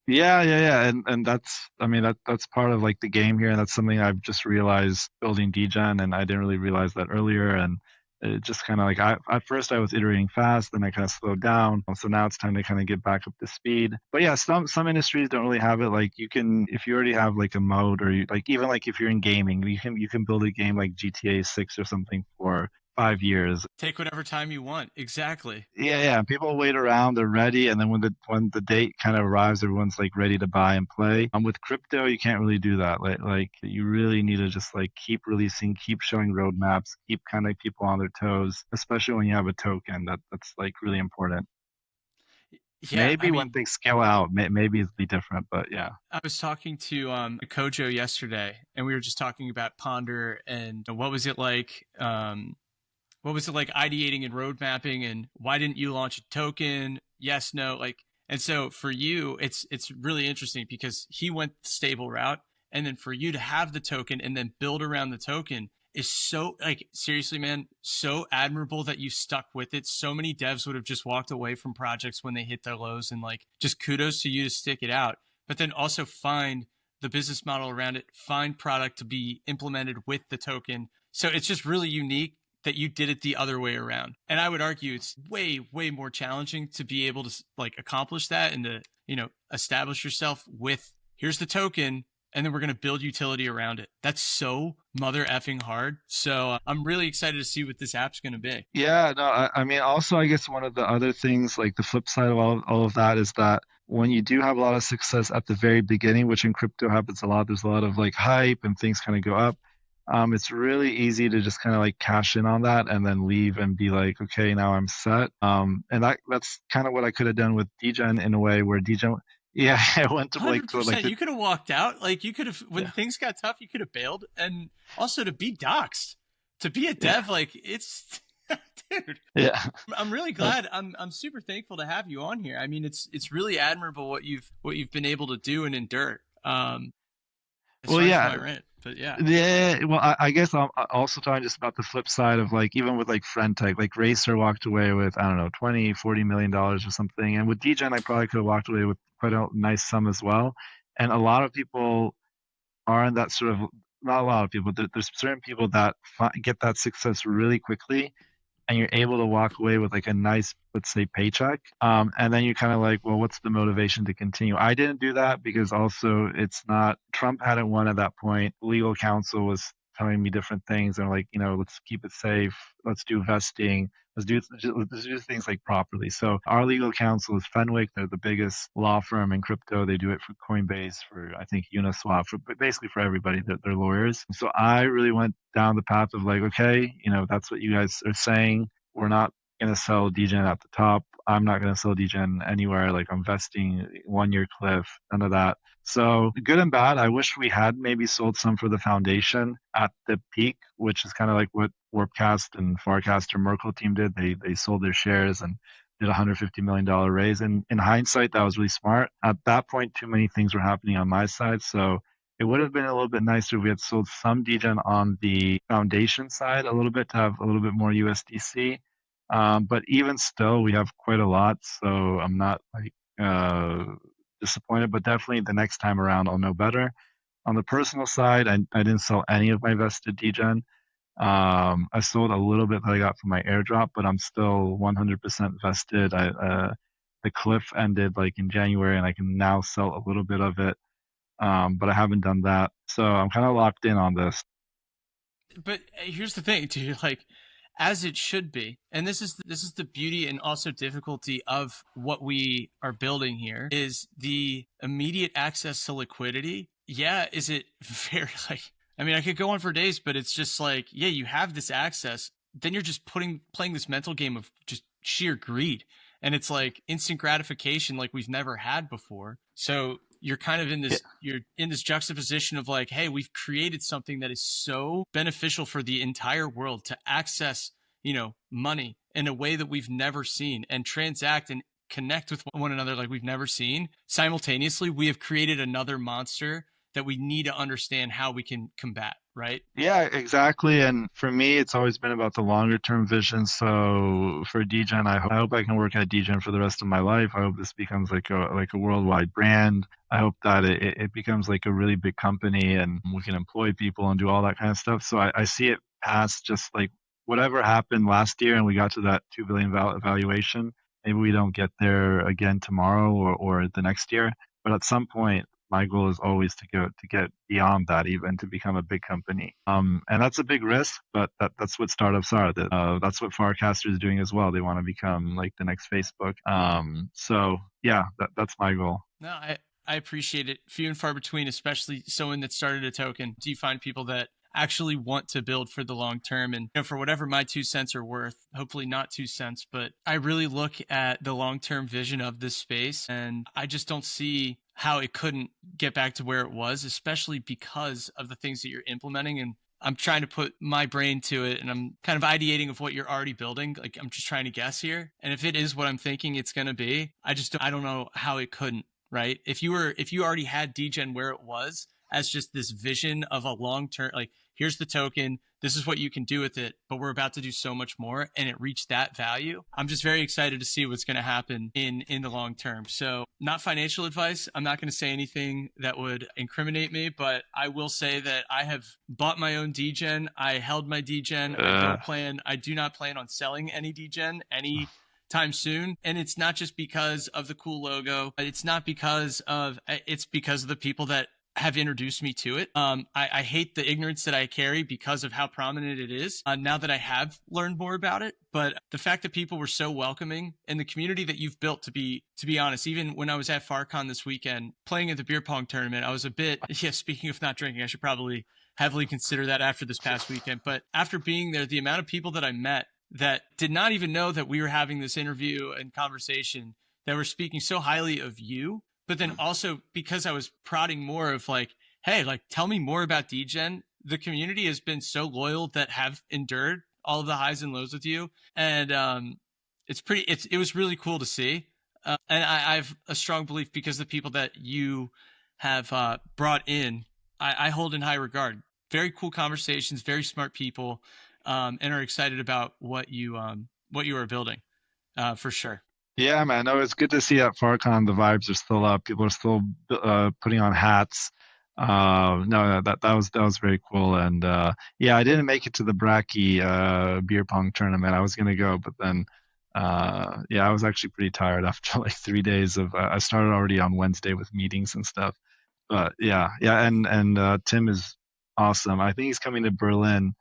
Yeah, yeah, yeah, and that's I mean that's part of like the game here, and that's something I've just realized building DGen, and I didn't really realize that earlier, and it just kind of like at first I was iterating fast, then I kind of slowed down, so now it's time to kind of get back up to speed. But yeah, some industries don't really have it. Like you can if you already have like a mode, or you like even like if you're in gaming, you can build a game like GTA 6 or something for 5 years. take whatever time you want. Exactly. Yeah, yeah. People wait around, they're ready, and then when the date kind of arrives, everyone's like ready to buy and play. With crypto, you can't really do that. Like you really need to just like keep releasing, keep showing roadmaps, keep kind of people on their toes, especially when you have a token. That's like really important. Yeah, I Maybe when mean, things scale out, maybe it'll be different, but yeah. I was talking to Kojo yesterday, and we were just talking about Ponder and what was it like. What was it like ideating and road mapping, and why didn't you launch a token? Yes, no, like. And so for you, it's really interesting because he went the stable route, and then for you to have the token and then build around the token is so, like, seriously, man, so admirable that you stuck with it. So many devs would have just walked away from projects when they hit their lows, and like just kudos to you to stick it out, but then also find the business model around it, find product to be implemented with the token. So it's just really unique that you did it the other way around. And I would argue it's way, way more challenging to be able to like accomplish that and to, establish yourself with here's the token and then we're going to build utility around it. That's so mother effing hard. So I'm really excited to see what this app's going to be. Yeah, no, I mean, also, I guess one of the other things, like the flip side of all of that, is that when you do have a lot of success at the very beginning, which in crypto happens a lot, there's a lot of like hype and things kind of go up. It's really easy to just kind of like cash in on that and then leave and be like, okay, now I'm set. And that's kind of what I could have done with DGen in a way where DGen, yeah, I went to like to like 100%. You could have walked out. Like you could have, when yeah, things got tough, you could have bailed. And also to be doxxed, to be a yeah, dev, like it's, dude, yeah. I'm really glad. I'm super thankful to have you on here. I mean, it's really admirable what you've been able to do and endure. Well, Sorry for my yeah, rant, but yeah. yeah, well, I guess I'm also talking just about the flip side of like even with like friend tech, like Racer walked away with I don't know 20, $40 million or something, and with DGen I probably could have walked away with quite a nice sum as well. And a lot of people are in that sort of not a lot of people. There's certain people that get that success really quickly, and you're able to walk away with like a nice, let's say, paycheck. And then you're kind of like, well, what's the motivation to continue? I didn't do that because also it's not, Trump hadn't won at that point. Legal counsel was telling me different things and like, let's keep it safe. Let's do vesting. Let's do things like properly. So our legal counsel is Fenwick. They're the biggest law firm in crypto. They do it for Coinbase, for I think Uniswap, for basically for everybody. They're lawyers. So I really went down the path of like, okay, that's what you guys are saying. We're not going to sell DGen at the top. I'm not going to sell DGen anywhere. Like I'm vesting 1 year cliff, none of that. So good and bad. I wish we had maybe sold some for the foundation at the peak, which is kind of like what Warpcast and Farcast or Merkle team did. They sold their shares and did a $150 million raise. And in hindsight, that was really smart. At that point, too many things were happening on my side. So it would have been a little bit nicer if we had sold some DGen on the foundation side a little bit to have a little bit more USDC. But even still, we have quite a lot. So I'm not like disappointed, but definitely the next time around, I'll know better. On the personal side, I didn't sell any of my vested DGen. I sold a little bit that I got from my airdrop, but I'm still 100% vested. The cliff ended like in January, and I can now sell a little bit of it, but I haven't done that. So I'm kind of locked in on this. But here's the thing, dude. Like, as it should be, and this is the beauty and also difficulty of what we are building here is the immediate access to liquidity. Yeah, is it very like? I mean, I could go on for days, but it's just like, yeah, you have this access. Then you're just playing this mental game of just sheer greed, and it's like instant gratification like we've never had before. So you're kind of in Yeah, this juxtaposition of like, hey, we've created something that is so beneficial for the entire world to access, money in a way that we've never seen and transact and connect with one another like we've never seen. Simultaneously, we have created another monster that we need to understand how we can combat, right? yeah, exactly. And for me, it's always been about the longer term vision. So for DGen, I hope I can work at DGen for the rest of my life. I hope this becomes like a worldwide brand. I hope that it becomes like a really big company and we can employ people and do all that kind of stuff. So I see it past just like whatever happened last year and we got to that 2 billion valuation. Maybe we don't get there again tomorrow or the next year, but at some point my goal is always to get beyond that, even to become a big company. And that's a big risk, but that's what startups are. That's what Farcaster is doing as well. They want to become like the next Facebook. So yeah, that's my goal. No, I appreciate it. Few and far between, especially someone that started a token. Do you find people that actually want to build for the long term? And for whatever my 2 cents are worth, hopefully not 2 cents, but I really look at the long term vision of this space, and I just don't see how it couldn't get back to where it was, especially because of the things that you're implementing. And I'm trying to put my brain to it and I'm kind of ideating of what you're already building. Like I'm just trying to guess here. And if it is what I'm thinking it's going to be, I don't know how it couldn't, right? If you already had DGen where it was as just this vision of a long term, like, here's the token, this is what you can do with it, but we're about to do so much more, and it reached that value. I'm just very excited to see what's going to happen in the long term. So, not financial advice. I'm not going to say anything that would incriminate me, but I will say that I have bought my own DGen. I held my DGen. I do not plan on selling any DGen any time soon. And it's not just because of the cool logo. It's because of the people that have introduced me to it. I hate the ignorance that I carry because of how prominent it is, now that I have learned more about it. But the fact that people were so welcoming, and the community that you've built, to be honest, even when I was at FarCon this weekend playing at the beer pong tournament, I was a bit, speaking of not drinking, I should probably heavily consider that after this past weekend. But after being there, the amount of people that I met that did not even know that we were having this interview and conversation, that were speaking so highly of you. But then also, because I was prodding more of like, hey, like, tell me more about DGen. The community has been so loyal, that have endured all of the highs and lows with you. And it was really cool to see. And I have a strong belief, because the people that you have brought in, I hold in high regard. Very cool conversations, very smart people, and are excited about what you are building, for sure. Yeah, man. No, it's good to see at FarCon the vibes are still up. People are still putting on hats. No, that was very cool. And yeah, I didn't make it to the Bracky beer pong tournament. I was gonna go, but then yeah, I was actually pretty tired after like 3 days of. I started already on Wednesday with meetings and stuff. But yeah, yeah, and Tim is awesome. I think he's coming to Berlin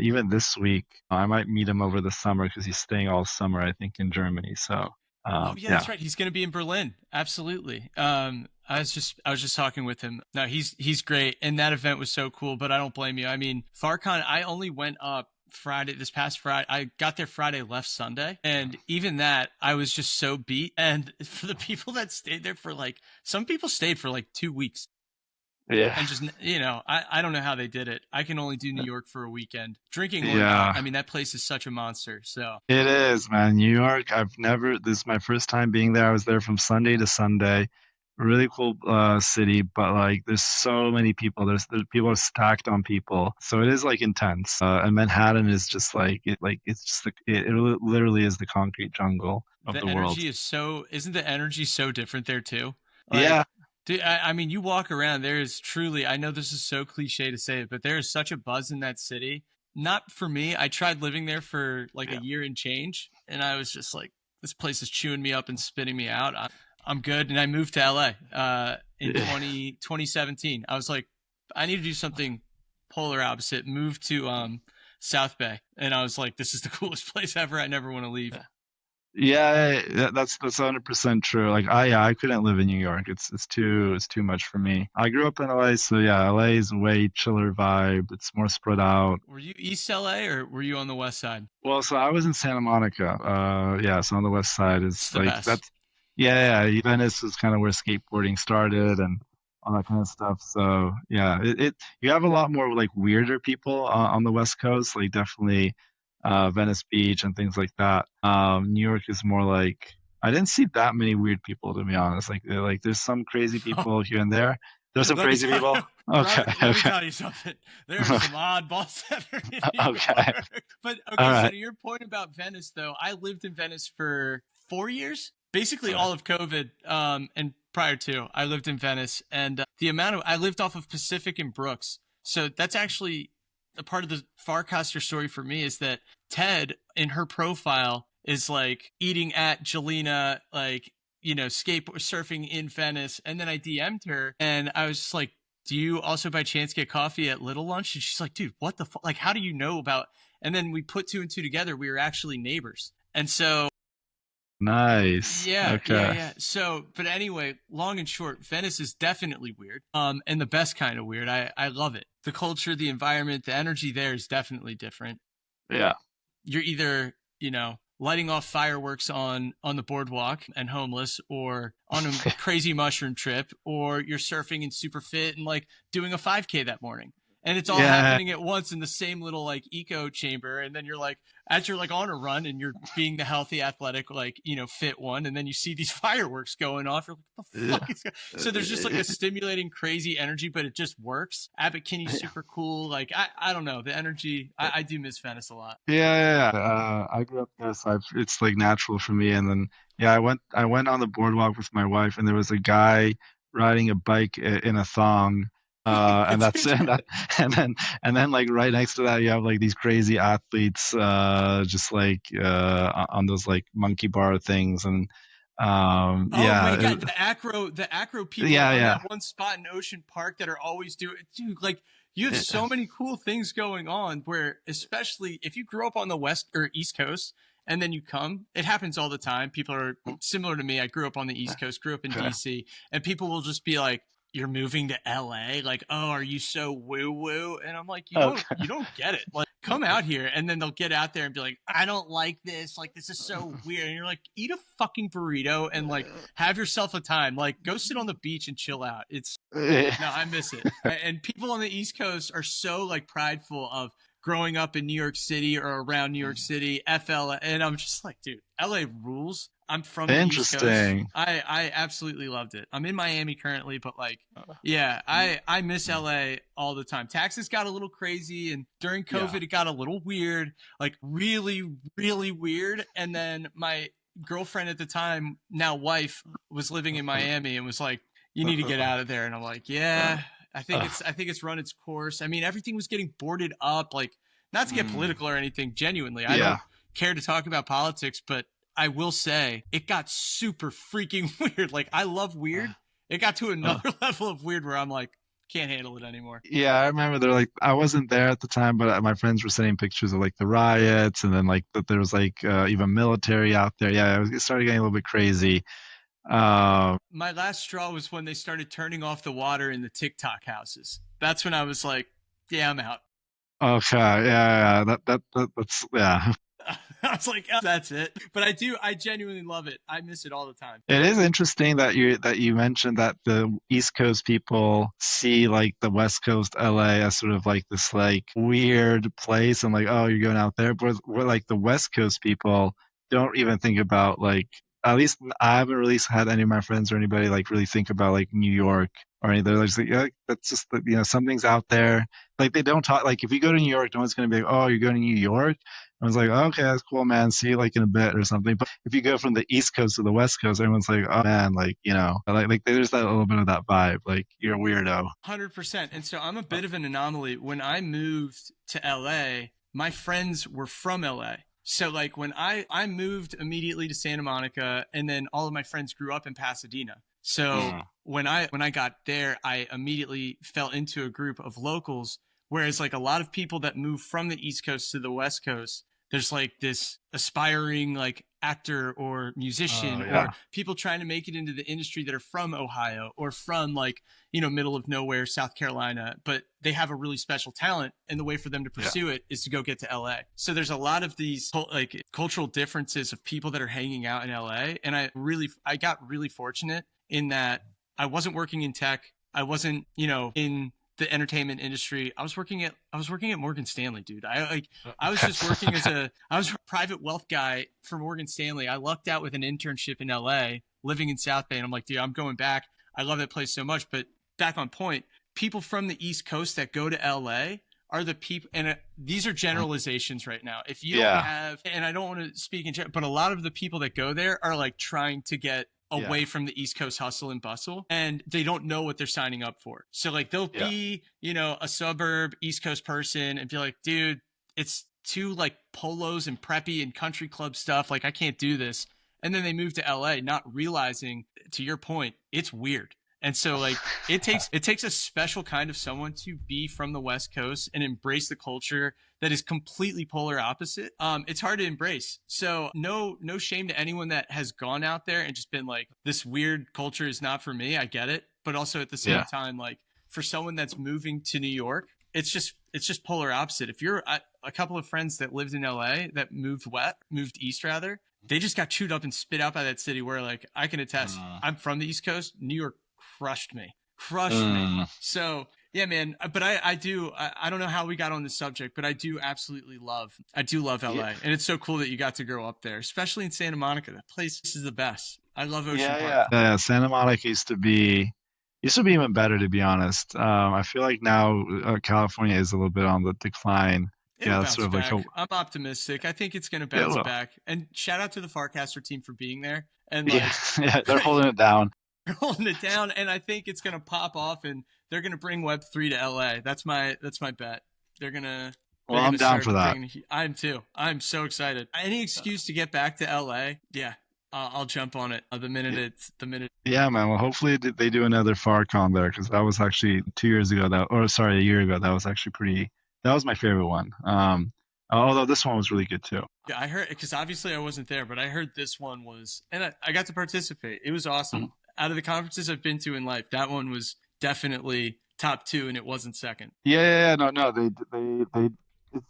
even this week. I might meet him over the summer because he's staying all summer, I think, in Germany. So, Oh yeah, yeah. that's right. He's going to be in Berlin. Absolutely. I was just talking with him. No, he's great, and that event was so cool. But I don't blame you. I mean, FarCon, I only went up this past Friday. I got there Friday, left Sunday, and even that, I was just so beat. And for the people that stayed there for like, some people stayed for like 2 weeks. Yeah. And just, I don't know how they did it. I can only do New York for a weekend, drinking or not. Yeah, I mean, that place is such a monster. So it is, man. New York, this is my first time being there. I was there from Sunday to Sunday. Really cool city, but like there's so many people. There's people are stacked on people. So it is like intense. And Manhattan is just it's just it literally is the concrete jungle of the the world. energy is so, isn't the energy so different there too? Yeah, Like, dude, I mean, you walk around, there is truly, I know this is so cliche to say it, but there is such a buzz in that city. Not for me. I tried living there for like a yeah, year and change, and I was just like, this place is chewing me up and spitting me out. I'm good. And I moved to LA in yeah. 2017. I was like, I need to do something polar opposite. Moved to South Bay, and I was like, this is the coolest place ever. I never want to leave. Yeah, that's 100% true. Like I couldn't live in New York. It's too much for me. I grew up in LA, so yeah, LA is a way chiller vibe. It's more spread out. Were you East LA or were you on the West Side? Well, so I was in Santa Monica. Yeah, so on the west side is It's the like best. that's yeah, yeah. Venice is kind of where skateboarding started and all that kind of stuff. So yeah, it you have a lot more like weirder people on the West Coast, like definitely Venice Beach and things like that. New York is more like I didn't see that many weird people to be honest. Like there's some crazy people here and there. There's some Let me crazy tell people. you, Okay, Robert, let me okay, tell you something. There are some oddballs that are in New okay. York. But All okay, so right. to your point about Venice, though, I lived in Venice for 4 years, basically Okay. all of COVID, and prior to, I lived in Venice, and I lived off of Pacific and Brooks. So that's actually a part of the Farcaster story for me, is that Ted in her profile is like eating at Jelena, like, skateboard surfing in Venice. And then I DM'd her and I was just like, do you also by chance get coffee at Little Lunch? And she's like, dude, what the fuck? Like, how do you know about? And then we put two and two together. We were actually neighbors. And so, Nice. yeah, yeah, Okay. yeah. So, but anyway, long and short, Venice is definitely weird. And the best kind of weird. I love it. The culture, the environment, the energy there is definitely different. Yeah. You're either, lighting off fireworks on the boardwalk and homeless, or on a crazy mushroom trip, or you're surfing and super fit and like doing a 5K that morning. and it's all Yeah. happening at once in the same little like eco chamber. And then you're like, as you're like on a run and you're being the healthy, athletic, like, you know, fit one, and then you see these fireworks going off. You're like, what the Yeah. fuck is going? So there's just like a stimulating, crazy energy, but it just works. Abbot Kinney's super cool. Like I don't know, the energy. I do miss Venice a lot. Yeah. I grew up there, so it's like natural for me. And then yeah, I went on the boardwalk with my wife, and there was a guy riding a bike in a thong. And that's Dude, and that and then like right next to that you have like these crazy athletes just like on those like monkey bar things. And oh my yeah god, the acro people on yeah that one spot in Ocean Park that are always doing, dude, like you have yeah so many cool things going on where, especially if you grew up on the West or East Coast and then you come, it happens all the time. People are similar to me. I grew up on the East Coast, grew up in okay DC, and people will just be like, you're moving to LA? Like, oh, are you so woo woo? And I'm like, okay you don't get it. Like, come out here. And then they'll get out there and be like, I don't like this. Like, this is so weird. And you're like, eat a fucking burrito and like have yourself a time. Like, go sit on the beach and chill out. It's no, I miss it. And people on the East Coast are so like prideful of growing up in New York City or around New York City, FL, and I'm just like, dude, LA rules. I'm from the East Coast. Interesting. I absolutely loved it. I'm in Miami currently, but like, yeah, I miss LA all the time. Taxes got a little crazy, and during Yeah. COVID, it got a little weird, like really, really weird. And then my girlfriend at the time, now wife, was living in Miami and was like, you need to get out of there. And I'm like, yeah, I think it's run its course. I mean, everything was getting boarded up. Like, not to get Mm, political or anything, genuinely, I yeah. don't care to talk about politics, but I will say it got super freaking weird. Like, I love weird. It got to Uh, another level of weird where I'm like, can't handle it anymore. yeah, I remember they're like I wasn't there at the time, but my friends were sending pictures of like the riots, and then like that there was like even military out there. Yeah, it started getting a little bit crazy. Um, My last straw was when they started turning off the water in the TikTok houses. That's when I was like, yeah, I'm out. okay, yeah. That's yeah. I was like, oh, that's it. But I genuinely love it. I miss it all the time. It is interesting that you mentioned that the East Coast people see like the West Coast LA as sort of like this like weird place, and like, oh, you're going out there. But we're like the West Coast people don't even think about like, at least I haven't really had any of my friends or anybody like really think about like New York or anything. They're like, yeah, that's just something's out there. Like they don't talk like if you go to New York, no one's gonna be like, oh, you're going to New York. I was like, okay, that's cool, man. See you like in a bit or something. But if you go from the East Coast to the West Coast, everyone's like, oh man, like like there's that little bit of that vibe, like you're a weirdo. 100%. And so I'm a bit of an anomaly. When I moved to LA, my friends were from LA. So like when I moved immediately to Santa Monica, and then all of my friends grew up in Pasadena. So Mm. when I got there, I immediately fell into a group of locals. Whereas like a lot of people that move from the East Coast to the West Coast, there's like this aspiring like actor or musician Oh or yeah, people trying to make it into the industry that are from Ohio or from like, you know, middle of nowhere, South Carolina, but they have a really special talent. And the way for them to yeah, pursue it is to go get to LA. So there's a lot of these like cultural differences of people that are hanging out in LA. And I got really fortunate in that I wasn't working in tech. I wasn't, you know, in the entertainment industry. I was working at Morgan Stanley, dude. I was just working as I was a private wealth guy for Morgan Stanley. I lucked out with an internship in LA, living in South Bay, and I'm like, dude, I'm going back. I love that place so much. But back on point, people from the East Coast that go to LA are the people, and these are generalizations right now. If you don't yeah, have, and I don't want to speak in general, but a lot of the people that go there are like trying to get yeah, away from the East Coast hustle and bustle, and they don't know what they're signing up for. So like they'll yeah, be, you know, a suburb East Coast person and be like, dude, it's too like polos and preppy and country club stuff. Like I can't do this. And then they move to LA, not realizing, to your point, it's weird. And so like it takes a special kind of someone to be from the West Coast and embrace the culture that is completely polar opposite. It's hard to embrace. So no shame to anyone that has gone out there and just been like, this weird culture is not for me. I get it. But also at the same yeah, time, like for someone that's moving to New York, it's just polar opposite. If you're a couple of friends that lived in LA that moved east rather, they just got chewed up and spit out by that city where like I can attest, mm, I'm from the East Coast. New York crushed me. Crushed me. mm, So Yeah, man. But I don't know how we got on this subject, but I do love Yeah, LA. And it's so cool that you got to grow up there, especially in Santa Monica. That place is the best. I love Ocean yeah, Park. yeah. Yeah, Santa Monica used to be even better, to be honest. I feel like now California is a little bit on the decline. It'll Yeah, that's bounce sort of like a, back. I'm optimistic. I think it's going to it bounce will. back. And shout out to the Farcaster team for being there and Yeah, like yeah, they're holding it down. holding it down. And I think it's going to pop off and they're going to bring Web3 to LA. That's my bet. They're going to Well, they're I'm gonna down for start that. bringing. I'm too. I'm so excited. Any excuse to get back to LA, yeah, I'll jump on it. The minute. Yeah, man. Well, hopefully they do another FarCon there because that was actually 2 years ago. Or sorry, a year ago. That was actually pretty. That was my favorite one. Although this one was really good too. Yeah, I heard because obviously I wasn't there, but I heard this one was, and I got to participate. It was Mhm. awesome. Out of the conferences I've been to in life, that one was definitely top two, and it wasn't second. Yeah, yeah, yeah. No, no. They.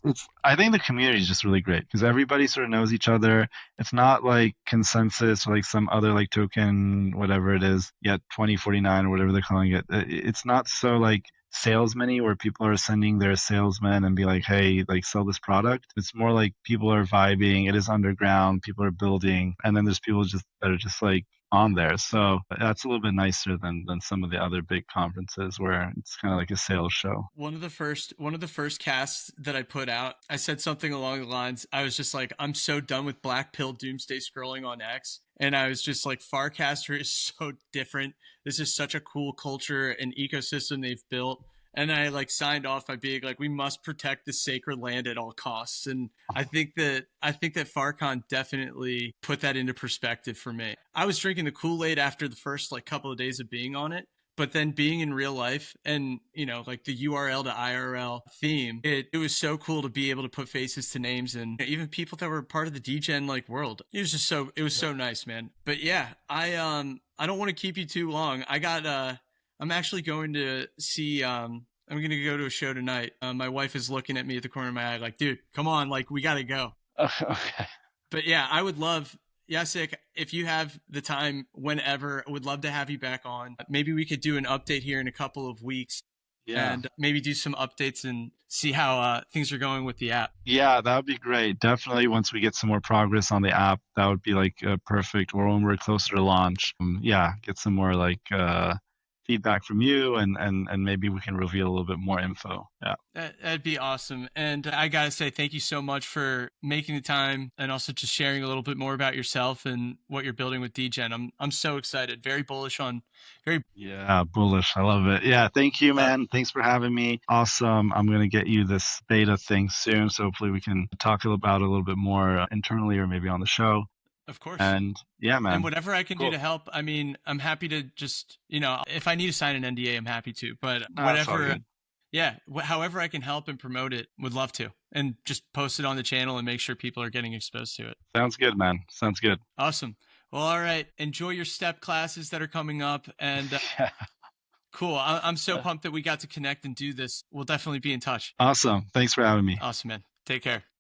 It's. I think the community is just really great because everybody sort of knows each other. It's not like consensus or like some other like token, whatever it is, yet 2049 or whatever they're calling it. It's not so like salesman-y where people are sending their salesmen and be like, hey, like sell this product. It's more like people are vibing. It is underground. People are building, and then there's people just that are just like on there. So that's a little bit nicer than some of the other big conferences where it's kind of like a sales show. One of the first casts that I put out, I said something along the lines. I was just like, I'm so done with black pill doomsday scrolling on X, and I was just like, Farcaster is so different. This is such a cool culture and ecosystem they've built. And I like signed off by being like, we must protect the sacred land at all costs. And I think that Farcon definitely put that into perspective for me. I was drinking the Kool-Aid after the first like couple of days of being on it, but then being in real life and like the URL to IRL theme, it was so cool to be able to put faces to names and even people that were part of the DGen like world. It was so nice, man. But yeah, I don't want to keep you too long. I'm actually going to see I'm gonna go to a show tonight. My wife is looking at me at the corner of my eye, like, dude, come on, like we gotta go. Okay. But yeah, I would love, Jacek, if you have the time whenever, I would love to have you back on. Maybe we could do an update here in a couple of weeks Yeah. and maybe do some updates and see how things are going with the app. Yeah, that would be great. Definitely once we get some more progress on the app, that would be like perfect. Or when we're closer to launch, yeah, get some more like feedback from you and maybe we can reveal a little bit more info. Yeah. That'd be awesome. And I gotta say, thank you so much for making the time and also just sharing a little bit more about yourself and what you're building with DGen. I'm so excited, very bullish on, very. Yeah, bullish. I love it. Yeah, thank you, Uh, man. Thanks for having me. Awesome. I'm gonna get you this beta thing soon, so hopefully we can talk about it a little bit more internally or maybe on the show. of course. And yeah, And man. whatever I can do Cool. to help, I mean, I'm happy to just, if I need to sign an NDA, I'm happy to. But That's all whatever, good. yeah, however I can help and promote it, would love to. And just post it on the channel and make sure people are getting exposed to it. Sounds good, man. Sounds good. Awesome. Well, all right. Enjoy your step classes that are coming up. And Yeah. cool. I'm so pumped that we got to connect and do this. We'll definitely be in touch. Awesome. Thanks for having me. Awesome, man. Take care.